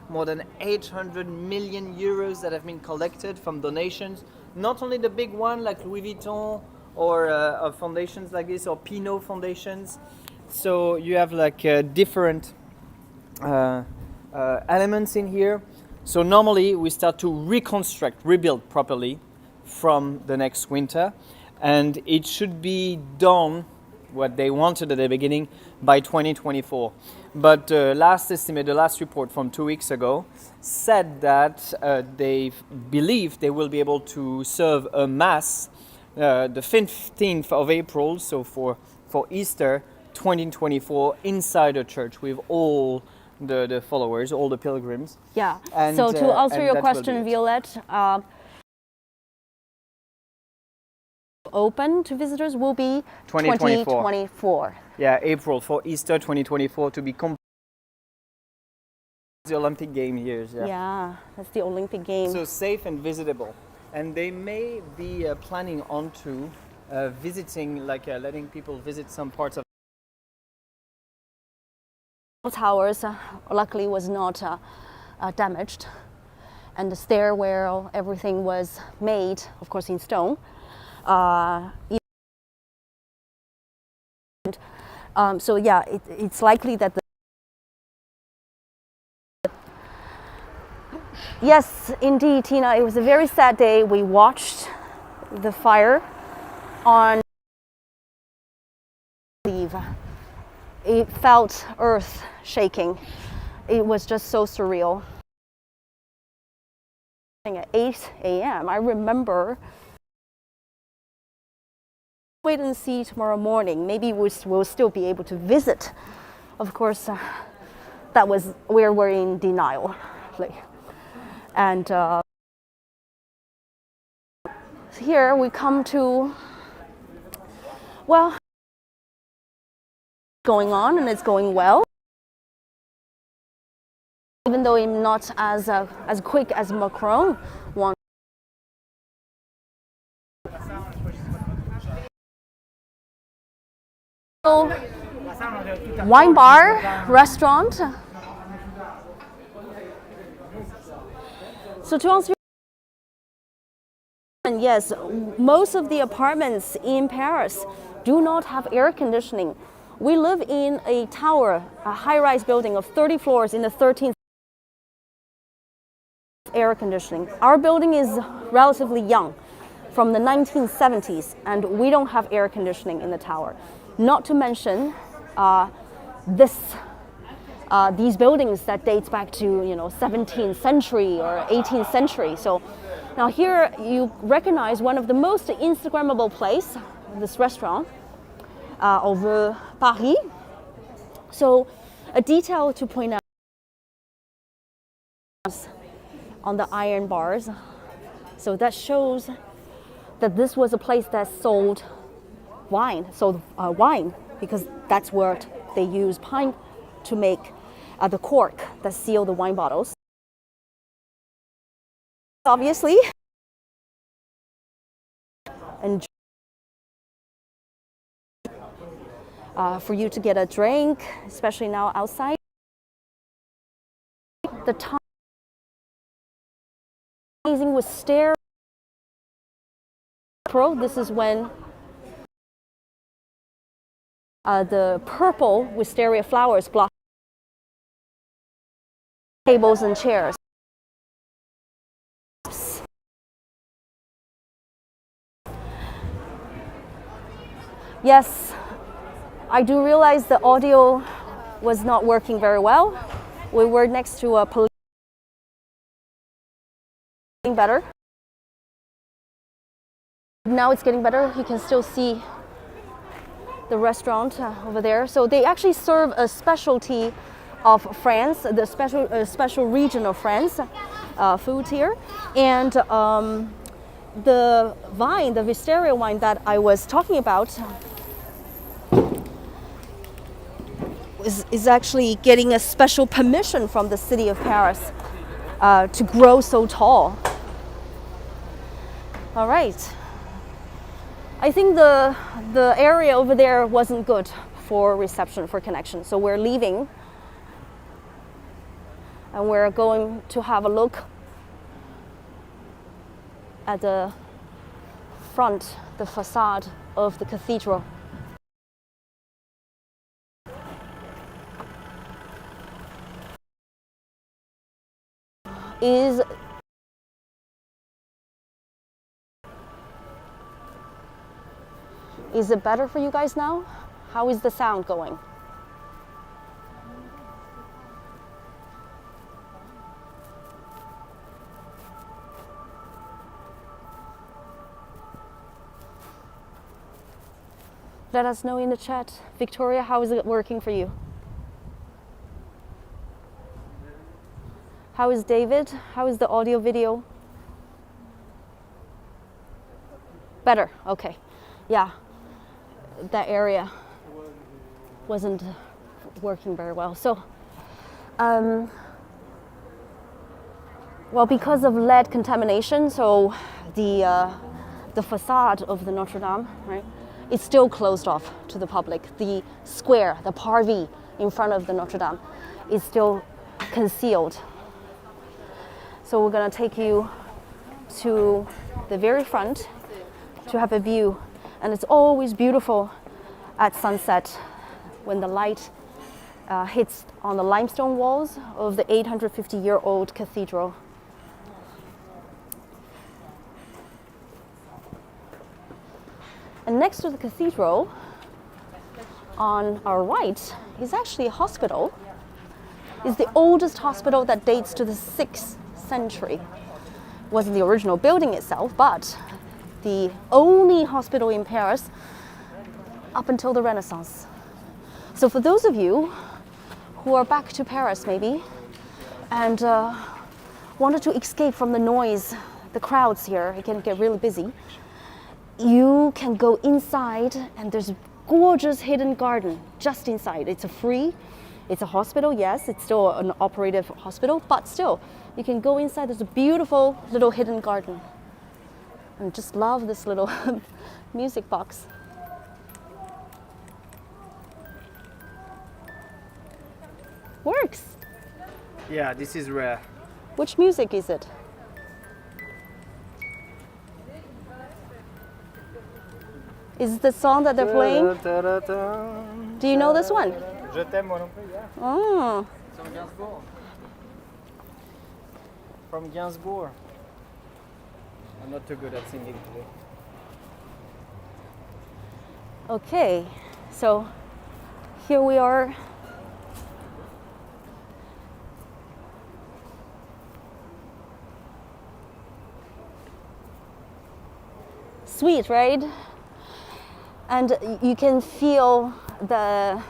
More than 800 million euros that have been collected from donations. Not only the big one like Louis Vuitton or foundations like this, or Pinot foundations. So you have like different elements in here. So normally we start to rebuild properly from the next winter, and it should be done what they wanted at the beginning by 2024. But the last estimate, the last report from 2 weeks ago, said that they believe they will be able to serve a mass the 15th of April, so for Easter 2024, inside a church with all the followers, all the pilgrims. Yeah. And, so to answer and your that will question, be it. Violette, open to visitors will be 2024. Yeah, April for Easter 2024 to be the Olympic game years. Yeah, that's the Olympic game. So safe and visitable. And they may be planning on to visiting, like letting people visit some parts of towers luckily was not damaged, and the stairwell, everything was made, of course, in stone. So yeah, it's likely that yes, indeed, Tina, it was a very sad day. We watched the fire on Eve. It felt earth shaking. It was just so surreal. At 8 a.m., I remember. Wait and see tomorrow morning. Maybe we'll still be able to visit. Of course, that was where we're in denial. And here we come to, well, going on, and it's going well. Even though I'm not as quick as Macron wants. Wine bar, restaurant. So to answer, and yes, most of the apartments in Paris do not have air conditioning. We live in a tower, a high-rise building of 30 floors in the 13th. Air conditioning. Our building is relatively young, from the 1970s, and we don't have air conditioning in the tower. Not to mention these buildings that dates back to 17th century or 18th century. So now here you recognize one of the most Instagrammable place, this restaurant over Paris. So a detail to point out on the iron bars. So that shows that this was a place that sold wine, because that's what they use pine to make the cork that seal the wine bottles. Obviously, and for you to get a drink, especially now outside, the time amazing with stair. This is when the purple wisteria flowers block tables and chairs. Yes, I do realize the audio was not working very well. We were next to a police. Better. Now it's getting better. You can still see the restaurant over there. So they actually serve a specialty of France, the special region of France, food here, and the wine, the wisteria wine that I was talking about, is actually getting a special permission from the city of Paris to grow so tall. All right. I think the area over there wasn't good for reception, for connection. So we're leaving and we're going to have a look at the front, the facade of the cathedral. Is it better for you guys now? How is the sound going? Let us know in the chat. Victoria, how is it working for you? How is David? How is the audio video? Better, okay. Yeah, that area wasn't working very well. So, well, because of lead contamination, so the facade of the Notre Dame, right, it's still closed off to the public. The square, the parvis in front of the Notre Dame is still concealed. So we're gonna take you to the very front to have a view. And it's always beautiful at sunset when the light hits on the limestone walls of the 850-year-old cathedral. And next to the cathedral, on our right, is actually a hospital. It's the oldest hospital that dates to the 6th century. It wasn't the original building itself, but the only hospital in Paris up until the Renaissance. So for those of you who are back to Paris maybe and wanted to escape from the noise, the crowds here, it can get really busy, you can go inside and there's a gorgeous hidden garden just inside. It's a hospital, yes, it's still an operative hospital, but still, you can go inside, there's a beautiful little hidden garden. I just love this little music box. Works. Yeah, this is rare. Which music is it? Is it the song that they're playing? Do you know this one? Je t'aime moi non plus, yeah. Oh. From Gainsbourg. From Gainsbourg. I'm not too good at singing today. Okay, so here we are. Sweet, right? And you can feel the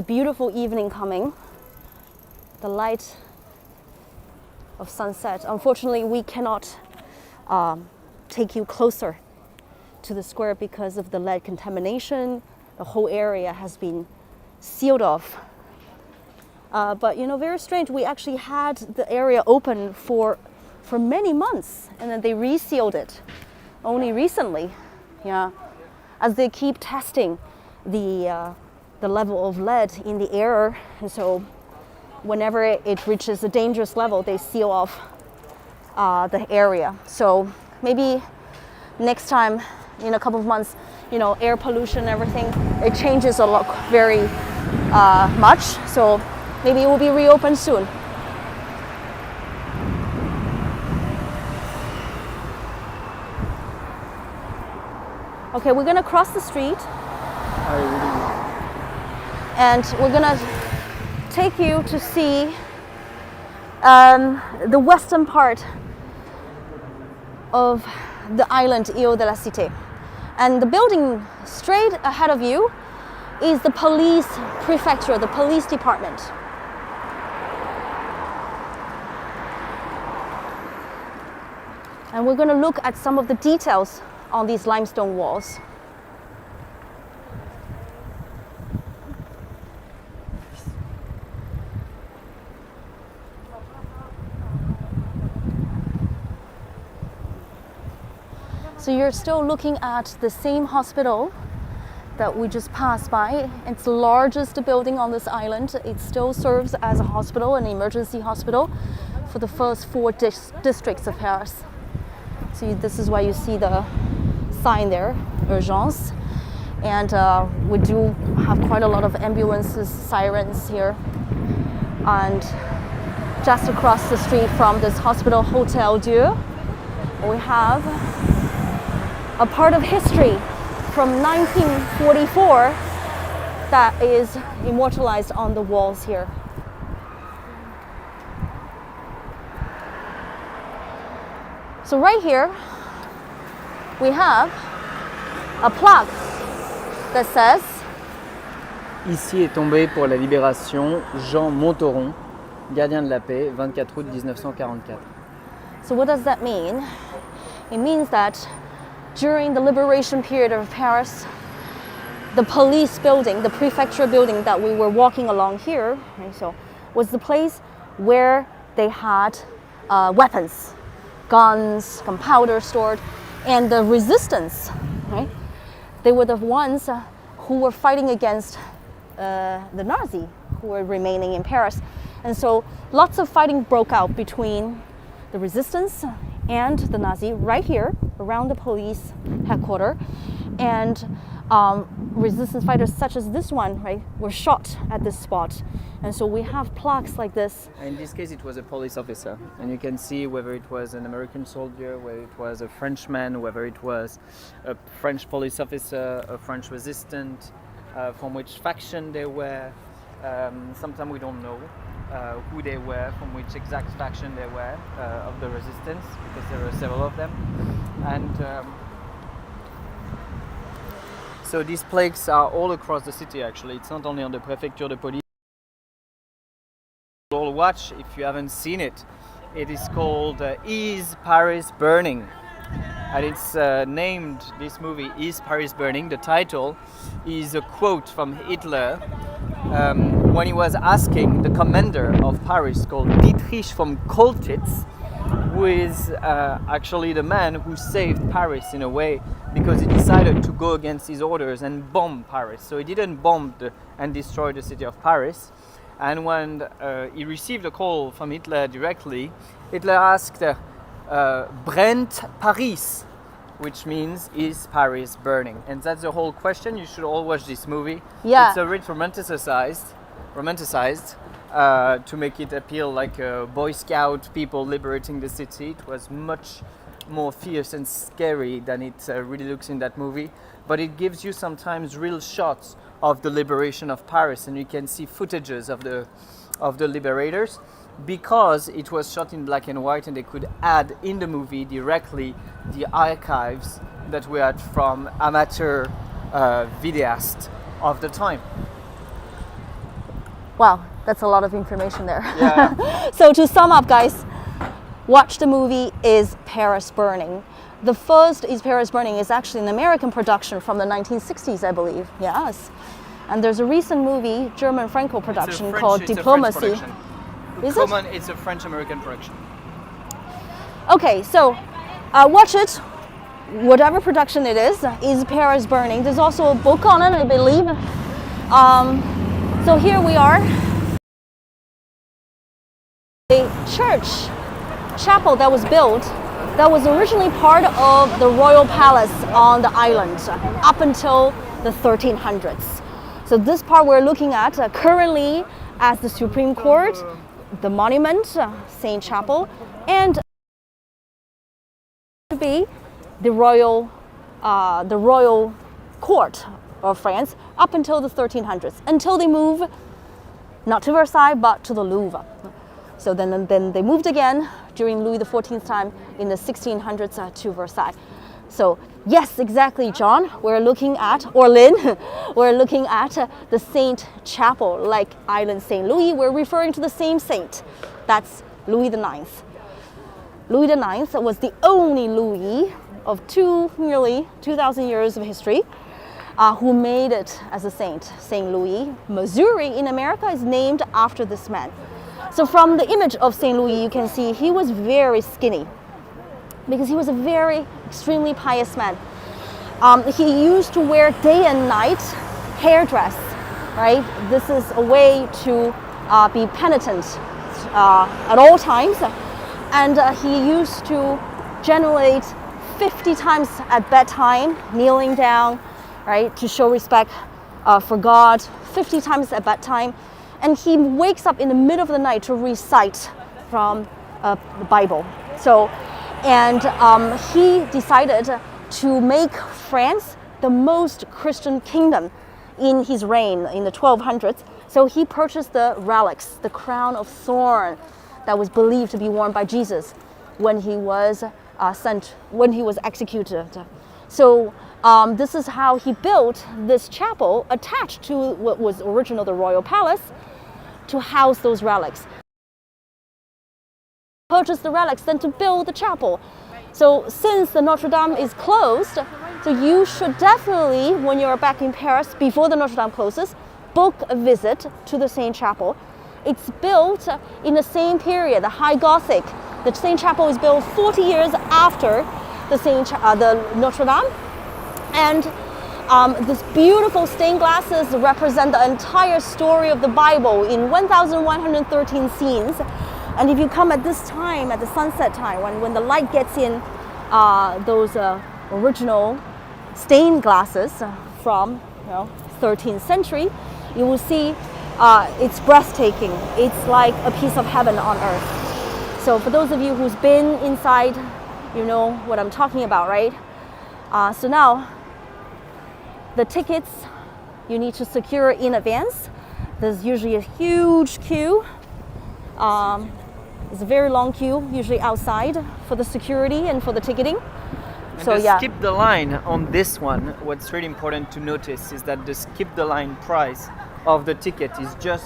beautiful evening coming, the light of sunset. Unfortunately, we cannot take you closer to the square because of the lead contamination. The whole area has been sealed off. But you know, very strange. We actually had the area open for many months, and then they resealed it only recently. Yeah, as they keep testing the level of lead in the air, and so whenever it reaches a dangerous level, they seal off the area. So maybe next time, in a couple of months, you know, air pollution and everything, it changes a lot, very much. So maybe it will be reopened soon. Okay, we're gonna cross the street. And we're gonna take you to see the western part of the island Île de la Cité. And the building straight ahead of you is the police prefecture, the police department. And we're gonna look at some of the details on these limestone walls. So you're still looking at the same hospital that we just passed by. It's the largest building on this island. It still serves as a hospital, an emergency hospital for the first 4 districts of Paris. So this is why you see the sign there, urgence. And we do have quite a lot of ambulances, sirens here. And just across the street from this hospital, Hotel Dieu, we have a part of history from 1944 that is immortalized on the walls here. So right here, we have a plaque that says, Ici est tombé pour la libération Jean Montoron, gardien de la paix, 24 août 1944. so what does that mean? It means that during the liberation period of Paris, the police building, the prefecture building that we were walking along here, right, so was the place where they had weapons, guns, gunpowder stored, and the resistance, right? They were the ones who were fighting against the Nazi who were remaining in Paris. And so lots of fighting broke out between the resistance and the Nazi right here around the police headquarters. And resistance fighters such as this one, right, were shot at this spot. And so we have plaques like this. In this case, it was a police officer, and you can see whether it was an American soldier, whether it was a Frenchman, whether it was a French police officer, a French resistant, from which faction they were. Sometimes we don't know who they were, from which exact faction they were of the resistance, because there were several of them. And so these plaques are all across the city, actually. It's not only on the Préfecture de Police. All watch if you haven't seen it. It is called Is Paris Burning? And it's named, this movie, Is Paris Burning? The title is a quote from Hitler when he was asking the commander of Paris, called Dietrich von Koltitz, who is actually the man who saved Paris in a way, because he decided to go against his orders and bomb Paris. So he didn't bomb and destroy the city of Paris. And when he received a call from Hitler directly, Hitler asked, Brennt Paris, which means, is Paris burning? And that's the whole question. You should all watch this movie. Yeah. It's a bit romanticized to make it appeal like Boy Scout people liberating the city. It was much more fierce and scary than it really looks in that movie. But it gives you sometimes real shots of the liberation of Paris, and you can see footages of the liberators, because it was shot in black and white, and they could add in the movie directly the archives that we had from amateur videasts of the time. Wow, that's a lot of information there. Yeah. So to sum up, guys, watch the movie Is Paris Burning? The first Is Paris Burning is actually an American production from the 1960s, I believe. Yes. And there's a recent movie, German Franco production, called Diplomacy. Is it? It's a French-American production. Okay, so watch it, whatever production it is Paris Burning? There's also a book on it, I believe. So here we are. A church, chapel that was built, that was originally part of the royal palace on the island up until the 1300s. So this part we're looking at currently as the Supreme Court, the monument, St. Chapel, and to be the royal court of France up until the 1300s, until they move not to Versailles but to the Louvre. So then they moved again during Louis XIV's time in the 1600s to Versailles. So yes, exactly, John. We're looking at, or Lynn, we're looking at the Saint Chapel, like Island St. Louis. We're referring to the same saint. That's Louis IX. Louis IX was the only Louis of nearly 2,000 years of history who made it as a saint. St. Louis, Missouri in America is named after this man. So from the image of St. Louis, you can see he was very skinny because he was a very extremely pious man. He used to wear day and night hairdress, right? This is a way to be penitent at all times. And he used to generate 50 times at bedtime, kneeling down, right, to show respect for God, 50 times at bedtime. and he wakes up in the middle of the night to recite from the Bible. So, and he decided to make France the most Christian kingdom in his reign in the 1200s. So he purchased the relics, the crown of thorn that was believed to be worn by Jesus when he was executed. So this is how he built this chapel attached to what was originally the royal palace to house those relics. Purchase the relics, then to build the chapel. So since the Notre Dame is closed, so you should definitely, when you're back in Paris, before the Notre Dame closes, book a visit to the same chapel. It's built in the same period, the High Gothic. The same chapel is built 40 years after the Notre Dame. And these beautiful stained glasses represent the entire story of the Bible in 1,113 scenes. And if you come at this time, at the sunset time, when the light gets in those original stained glasses from 13th century, you will see it's breathtaking. It's like a piece of heaven on earth. So for those of you who's been inside, you know what I'm talking about, right? So now, the tickets you need to secure in advance. There's usually a huge queue. It's a very long queue, usually outside, for the security and for the ticketing. And so to skip the line on this one, what's really important to notice is that the skip the line price of the ticket is just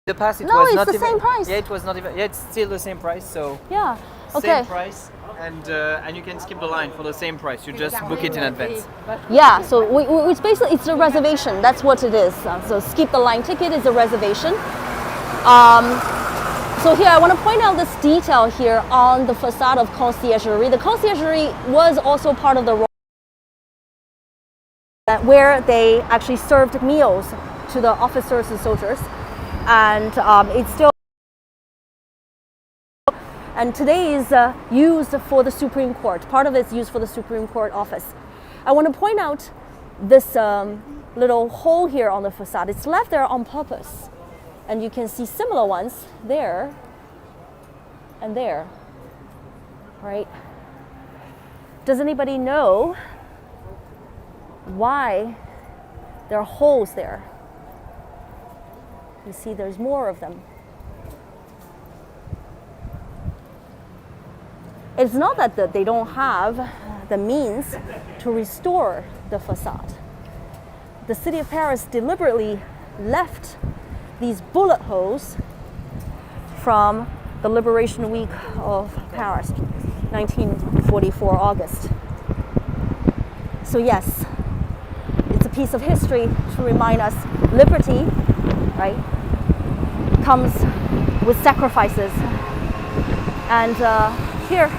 the past. It no, was it's not the even, same price. Yeah, it was not even. Yeah, it's still the same price. So yeah, okay. Same price, and you can skip the line for the same price. You just book it in advance. Yeah, so it's basically it's a reservation. That's what it is. So skip the line ticket is a reservation. So here I want to point out this detail here on the facade of conciergerie. The conciergerie was also part of the where they actually served meals to the officers and soldiers, and it's still. And today is used for the Supreme Court. Part of it is used for the Supreme Court office. I want to point out this little hole here on the facade. It's left there on purpose. And you can see similar ones there and there, right? Does anybody know why there are holes there? You see there's more of them. It's not that they don't have the means to restore the facade. The city of Paris deliberately left these bullet holes from the Liberation Week of Paris, 1944 August. So yes, it's a piece of history to remind us liberty, right, comes with sacrifices. And here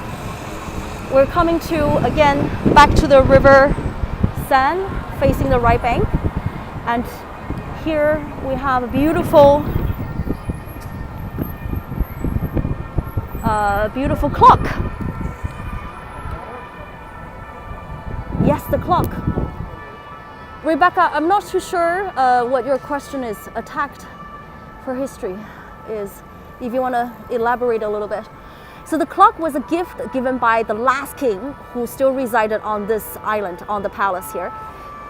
we're coming to, again, back to the River Seine, facing the right bank. And here we have a beautiful clock. Yes, the clock. Rebecca, I'm not too sure what your question is. Attacked for history is, if you want to elaborate a little bit. So the clock was a gift given by the last king who still resided on this island, on the palace here,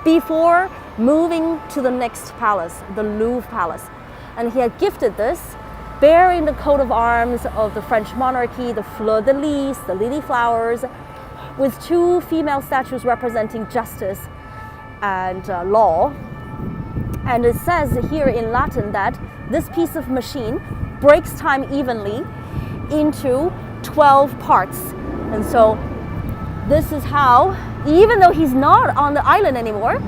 before moving to the next palace, the Louvre Palace. And he had gifted this, bearing the coat of arms of the French monarchy, the fleur-de-lis, the lily flowers, with two female statues representing justice and law. And it says here in Latin that this piece of machine breaks time evenly into 12 parts. And so this is how, even though he's not on the island anymore,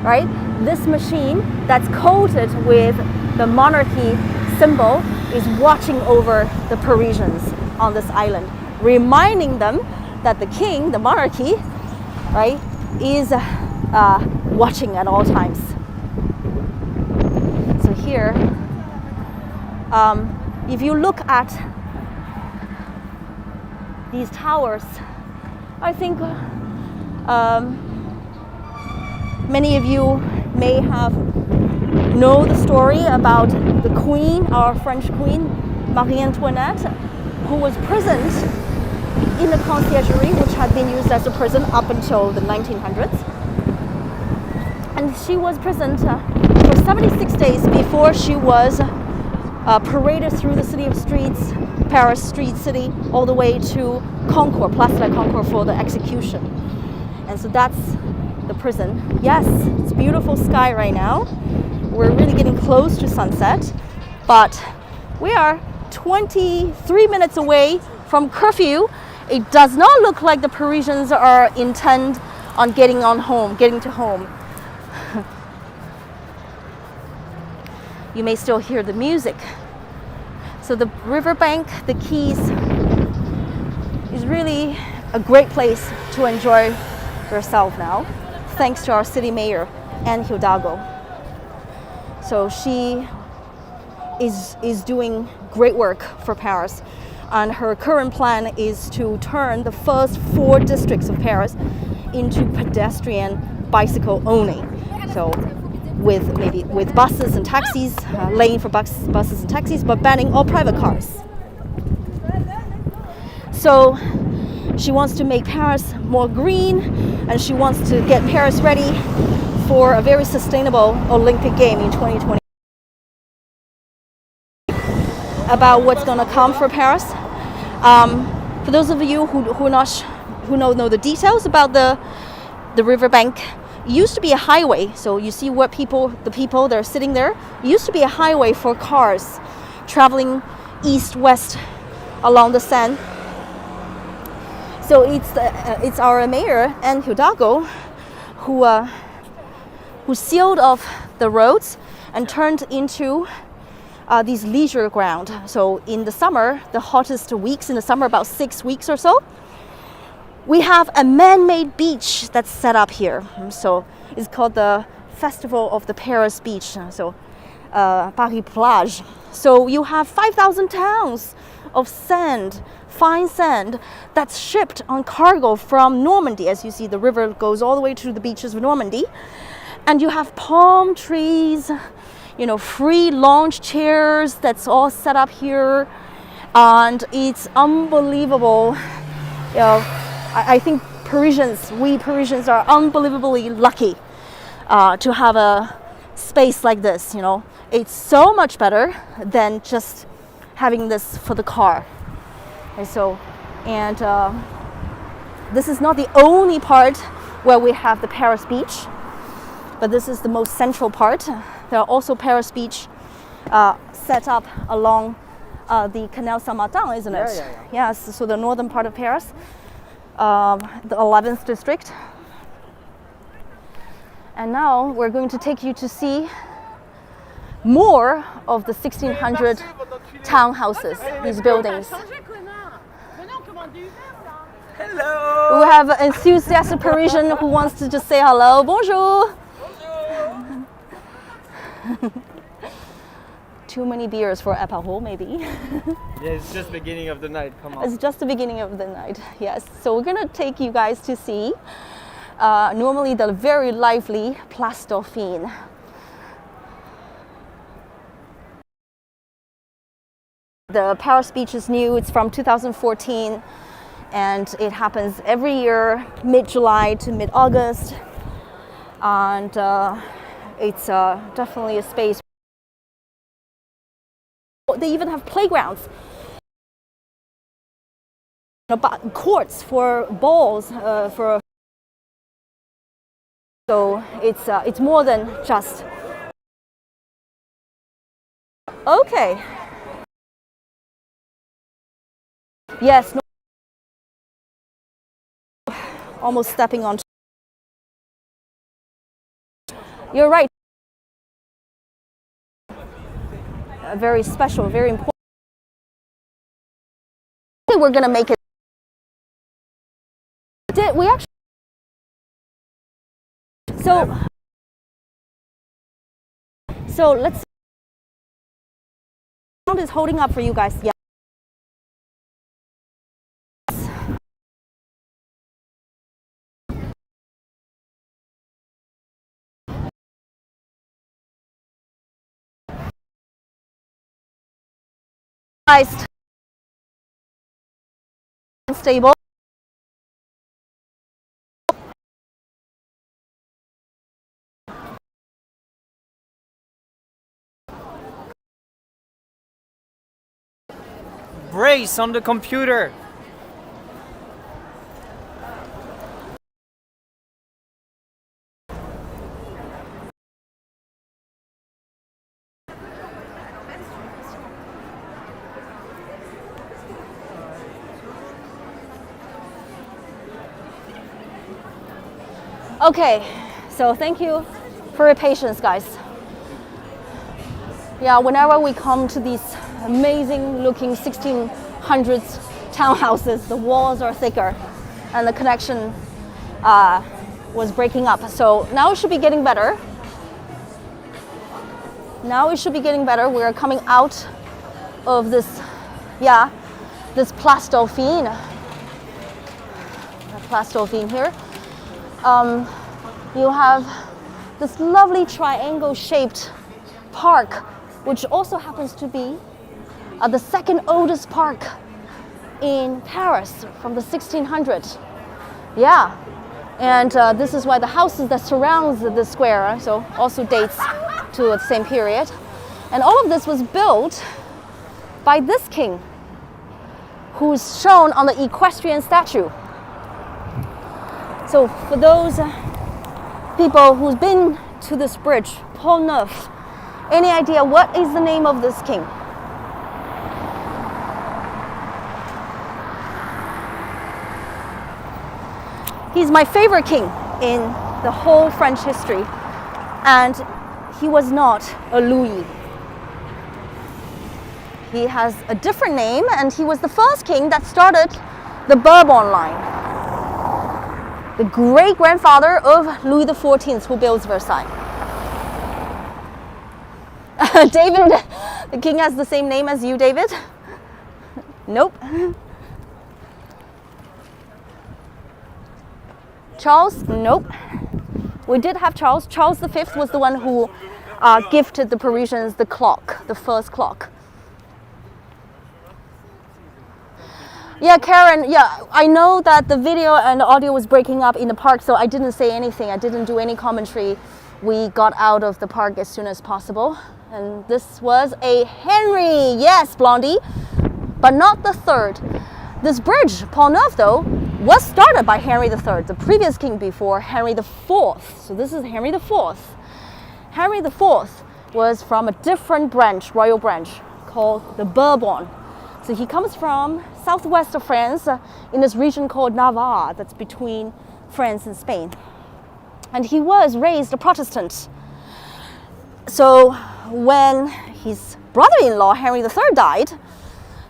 right, this machine that's coated with the monarchy symbol is watching over the Parisians on this island, reminding them that the king, the monarchy, right, is watching at all times. So here, if you look at these towers, I think many of you may have know the story about the queen, our French queen, Marie Antoinette, who was imprisoned in the conciergerie, which had been used as a prison up until the 1900s. And she was imprisoned for 76 days before she was paraded through the city of streets, Paris street city, all the way to Concours, Place de la Concorde, for the execution. And so that's the prison. Yes, it's beautiful sky right now. We're really getting close to sunset, but we are 23 minutes away from curfew. It does not look like the Parisians are intent on getting to home. You may still hear the music. So the riverbank, the quays, is really a great place to enjoy yourself now, thanks to our city mayor, Anne Hidalgo. So she is doing great work for Paris, and her current plan is to turn the first 4 districts of Paris into pedestrian bicycle only. So with buses and taxis, lane for buses and taxis, but banning all private cars. So she wants to make Paris more green, and she wants to get Paris ready for a very sustainable Olympic game in 2020. About what's going to come for Paris. For those of you who know the details about the riverbank, it used to be a highway. So you see the people that are sitting there. It used to be a highway for cars traveling east-west along the Seine. So it's our mayor, Anne Hidalgo, who sealed off the roads and turned into these leisure ground. So in the summer, the hottest weeks in the summer, about 6 weeks or so, we have a man-made beach that's set up here. So it's called the Festival of the Paris Beach. So Paris Plage. So you have 5,000 tons of sand, fine sand, that's shipped on cargo from Normandy. As you see, the river goes all the way to the beaches of Normandy. And you have palm trees, free lounge chairs that's all set up here. And it's unbelievable. I think we Parisians are unbelievably lucky to have a space like this. It's so much better than just having this for the car. And this is not the only part where we have the Paris beach, but this is the most central part. There are also Paris beach set up along the Canal Saint-Martin, isn't it? Yeah. Yes, so the northern part of Paris, the 11th district. And now we're going to take you to see more of the 1600 townhouses, these buildings. Hello! We have an enthusiastic Parisian who wants to just say hello. Bonjour! Too many beers for Apéro, maybe. Yeah, it's just the beginning of the night, come on. It's just the beginning of the night, yes. So we're gonna take you guys to see normally the very lively Place Dauphine. The Paris beach is new, it's from 2014, and it happens every year, mid-July to mid-August. And it's definitely a space. They even have playgrounds, courts for balls, so it's more than just. Okay. Yes. Almost stepping on. You're right. Very special, very important. We're gonna make it. Did we actually? So let's. Sound is holding up for you guys. Yeah. stable. Brace on the computer. Okay, so thank you for your patience, guys. Yeah, whenever we come to these amazing looking 1600s townhouses, the walls are thicker and the connection was breaking up. So now it should be getting better. Now it should be getting better. We're coming out of this, this Place Dauphine. Place Dauphine here. You have this lovely triangle-shaped park, which also happens to be the second oldest park in Paris from the 1600s. Yeah, and this is why the houses that surrounds the square so also dates to the same period. And all of this was built by this king, who's shown on the equestrian statue. So for those people who've been to this bridge, Pont Neuf, any idea what is the name of this king? He's my favorite king in the whole French history, and he was not a Louis. He has a different name, and he was the first king that started the Bourbon line. The great-grandfather of Louis XIV, who builds Versailles. David, the king has the same name as you, David? Nope. Charles? Nope. We did have Charles. Charles V was the one who gifted the Parisians the clock, the first clock. Yeah, Karen, yeah, I know that the video and the audio was breaking up in the park, so I didn't say anything. I didn't do any commentary. We got out of the park as soon as possible. And this was a Henry, yes, Blondie, but not the third. This bridge, Pont Neuf, though, was started by Henry III, the previous king before, Henry IV. So this is Henry IV. Henry IV was from a different branch, royal branch, called the Bourbon. So he comes from southwest of France in this region called Navarre, that's between France and Spain. And he was raised a Protestant. So when his brother-in-law, Henry III, died,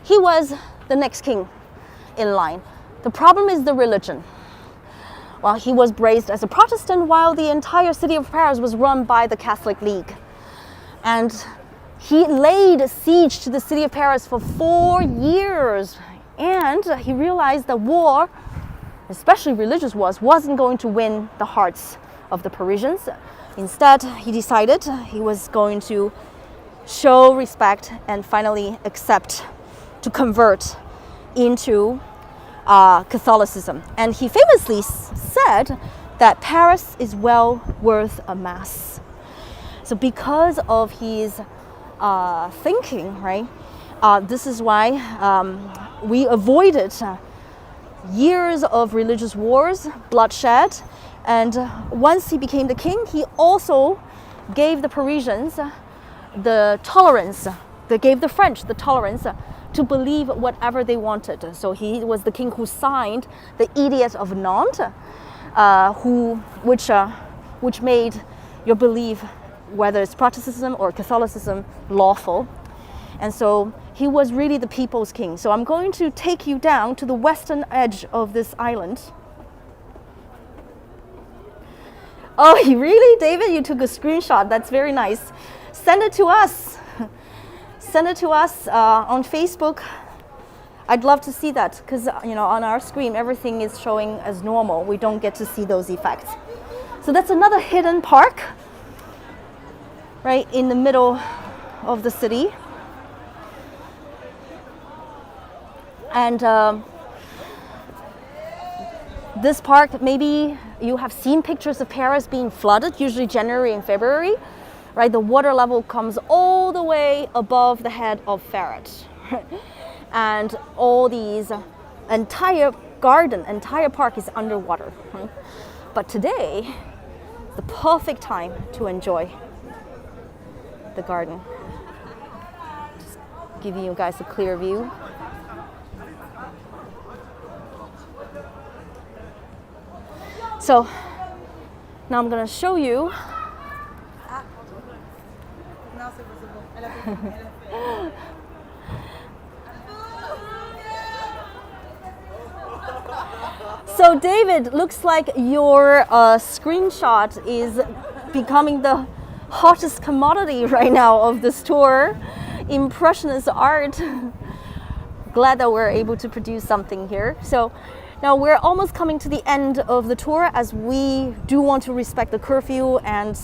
he was the next king in line. The problem is the religion. Well, he was raised as a Protestant while the entire city of Paris was run by the Catholic League. And he laid siege to the city of Paris for 4 years, and he realized that war, especially religious wars, wasn't going to win the hearts of the Parisians. Instead, he decided he was going to show respect and finally accept to convert into Catholicism. And he famously said that Paris is well worth a mass. So because of his thinking, right? This is why we avoided years of religious wars, bloodshed, and once he became the king, he also gave the Parisians the tolerance. They gave the French the tolerance to believe whatever they wanted. So he was the king who signed the Edict of Nantes, which made your belief, whether it's Protestantism or Catholicism, lawful. And so he was really the people's king. So I'm going to take you down to the western edge of this island. Oh, really, David? You took a screenshot. That's very nice. Send it to us. Send it to us on Facebook. I'd love to see that because, you know, on our screen, everything is showing as normal. We don't get to see those effects. So that's another hidden park right in the middle of the city. And this park, maybe you have seen pictures of Paris being flooded, usually January and February, right? The water level comes all the way above the head of ferret. And all these entire garden, entire park is underwater. Right? But today, the perfect time to enjoy the garden. Just giving you guys a clear view. So now I'm going to show you. So David, looks like your screenshot is becoming the hottest commodity right now of this tour. Impressionist art. Glad that we're able to produce something here. So now we're almost coming to the end of the tour, as we do want to respect the curfew and,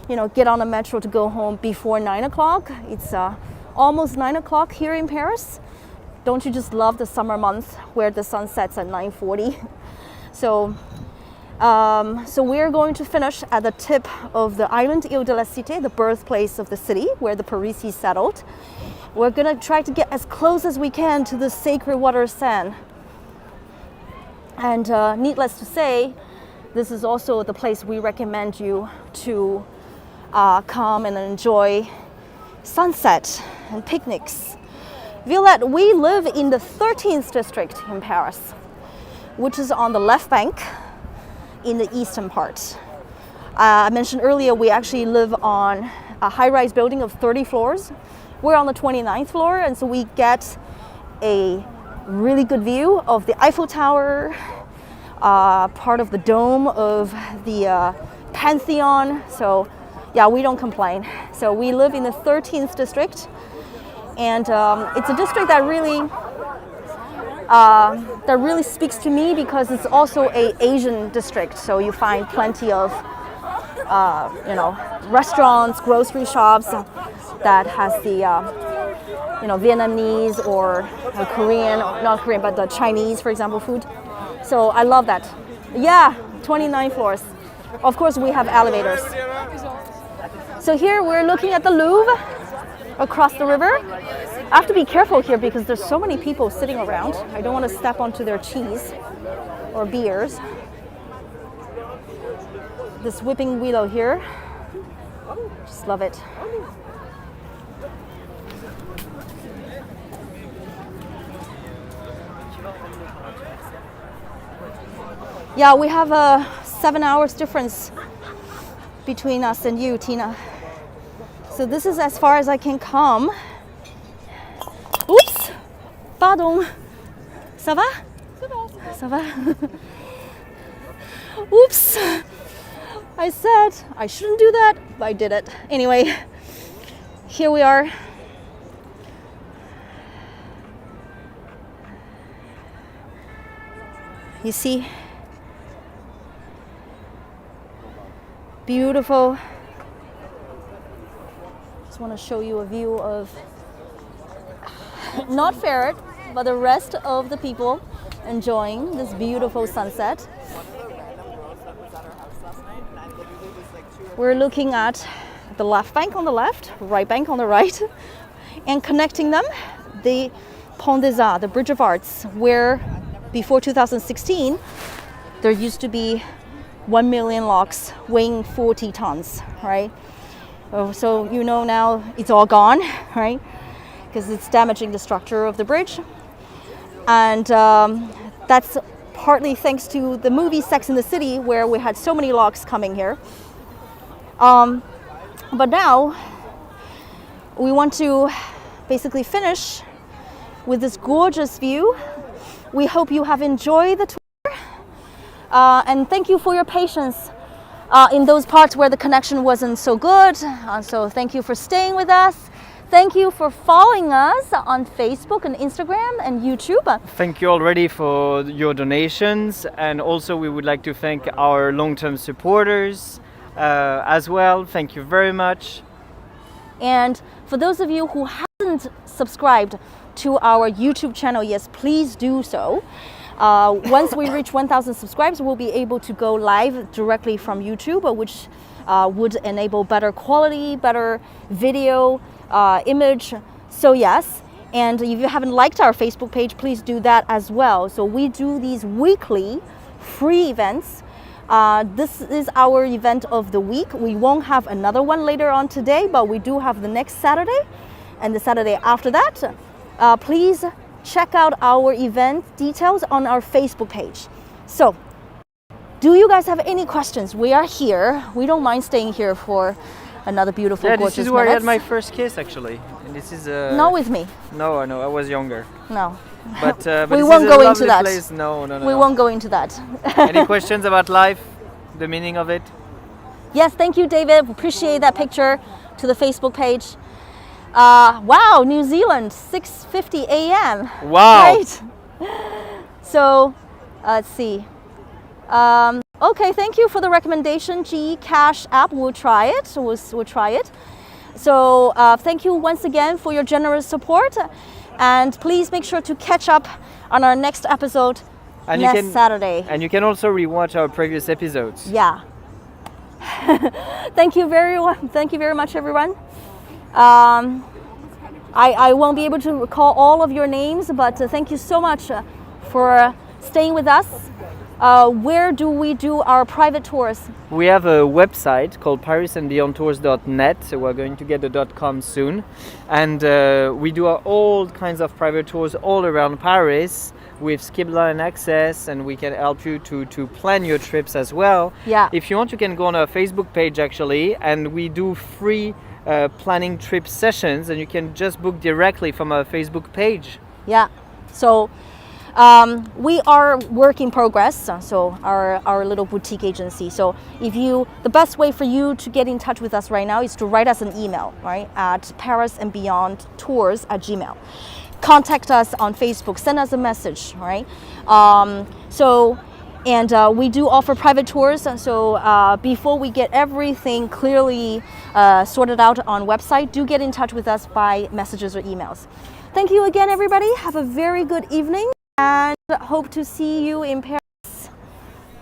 you know, get on the metro to go home before 9 o'clock. It's almost 9 o'clock here in Paris. Don't you just love the summer months where the sun sets at 9:40? So we're going to finish at the tip of the island Ile de la Cite, the birthplace of the city where the Parisians settled. We're gonna try to get as close as we can to the sacred water Seine. And needless to say, this is also the place we recommend you to come and enjoy sunset and picnics. Villette, we live in the 13th district in Paris, which is on the left bank in the eastern part. I mentioned earlier we actually live on a high-rise building of 30 floors. We're on the 29th floor, and so we get a really good view of the Eiffel Tower, part of the dome of the Pantheon. So yeah, we don't complain. So we live in the 13th district, and it's a district that really speaks to me because it's also an Asian district. So you find plenty of restaurants, grocery shops that has the Vietnamese or Korean, not Korean, but the Chinese, for example, food. So I love that. Yeah, 29 floors. Of course, we have elevators. So here we're looking at the Louvre across the river. I have to be careful here because there's so many people sitting around. I don't want to step onto their cheese or beers. This whipping willow here, just love it. Yeah, we have a 7 hours difference between us and you, Tina. So this is as far as I can come. Oops, pardon. Ça va? Ça va? Oops. I said I shouldn't do that, but I did it. Anyway, here we are. You see? Beautiful. Just want to show you a view of not ferret, but the rest of the people enjoying this beautiful sunset. We're looking at the left bank on the left, right bank on the right, and connecting them, the Pont des Arts, the Bridge of Arts, where before 2016, there used to be 1 million logs weighing 40 tons, right? So you know now it's all gone, right? Because it's damaging the structure of the bridge. And that's partly thanks to the movie Sex and the City, where we had so many logs coming here. But now we want to basically finish with this gorgeous view. We hope you have enjoyed the tour, and thank you for your patience in those parts where the connection wasn't so good. So thank you for staying with us. Thank you for following us on Facebook and Instagram and YouTube. Thank you already for your donations, and also we would like to thank our long-term supporters as well. Thank you very much. And for those of you who haven't subscribed to our YouTube channel, yes, please do so. Once we reach 1,000 subscribers, we'll be able to go live directly from YouTube, which would enable better quality, better video, image. So yes, and if you haven't liked our Facebook page, please do that as well. So we do these weekly free events. This is our event of the week. We won't have another one later on today, but we do have the next Saturday and the Saturday after that. Please check out our event details on our Facebook page. So, do you guys have any questions? We are here. We don't mind staying here for another beautiful, gorgeous this is where I had minutes. my first kiss, actually. And this is Not with me. No, I was younger. No. But we this won't is go a into lovely that. place. No. We won't go into that. Any questions about life? The meaning of it? Yes, thank you, David. Appreciate that picture to the Facebook page. Wow, New Zealand, 6:50 a.m. Wow. Great. So, let's see. Okay, thank you for the recommendation. Cash app, we'll try it. We'll try it. So, thank you once again for your generous support. And please make sure to catch up on our next episode next Saturday. And you can also rewatch our previous episodes. Yeah. Thank you very much, everyone. I won't be able to recall all of your names, but thank you so much for staying with us. Where do we do our private tours? We have a website called parisandbeyondtours.net, so we're going to get the .com soon. And we do all kinds of private tours all around Paris with skip line access, and we can help you to plan your trips as well. Yeah. If you want, you can go on our Facebook page actually, and we do free planning trip sessions, and you can just book directly from our Facebook page. Yeah. So we are work in progress, so our little boutique agency. So the best way for you to get in touch with us right now is to write us an email, right, at parisandbeyondtours@gmail.com. Contact us on Facebook, send us a message, right? We do offer private tours. So before we get everything clearly sorted out on website, do get in touch with us by messages or emails. Thank you again, everybody. Have a very good evening, and hope to see you in Paris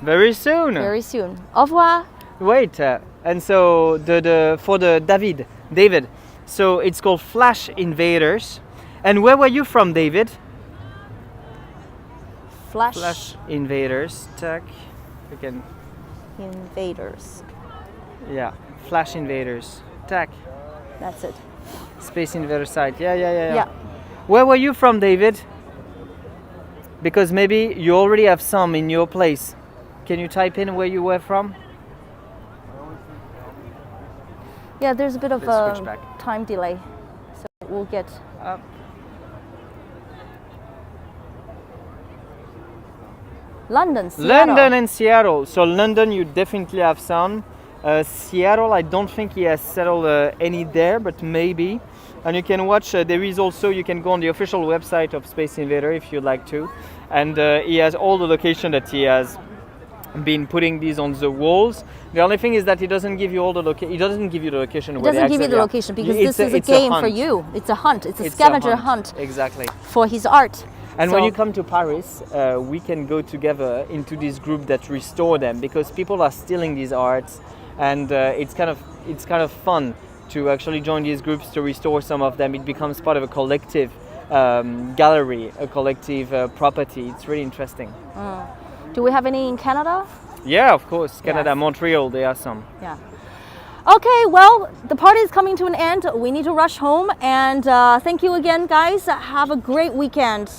very soon. Very soon. Au revoir. Wait, and so for the David. So it's called Flash Invaders. And where were you from, David? Flash Invaders. Tac. Again. Invaders. Yeah. Flash Invaders. Tac. That's it. Space Invader site. Yeah. Where were you from, David? Because maybe you already have some in your place. Can you type in where you were from? Yeah, there's a bit of Let's a switch back. time delay. So we'll get... London, Seattle. London and Seattle. So London, you definitely have some. Seattle, I don't think he has settled any there, but maybe. And you can watch, you can go on the official website of Space Invader if you'd like to. And he has all the location that he has been putting these on the walls. The only thing is that he doesn't give you all the location. He doesn't give you the location. He doesn't give you the location because this is a game for you. It's a hunt. It's a scavenger hunt. Exactly. For his art. And when you come to Paris, we can go together into this group that restore them, because people are stealing these arts, and it's kind of fun to actually join these groups to restore some of them. It becomes part of a collective gallery, a collective property. It's really interesting. Do we have any in Canada? Yeah, of course. Canada, Yes. Montreal, there are some. Yeah. Okay, well, the party is coming to an end. We need to rush home. And thank you again, guys. Have a great weekend.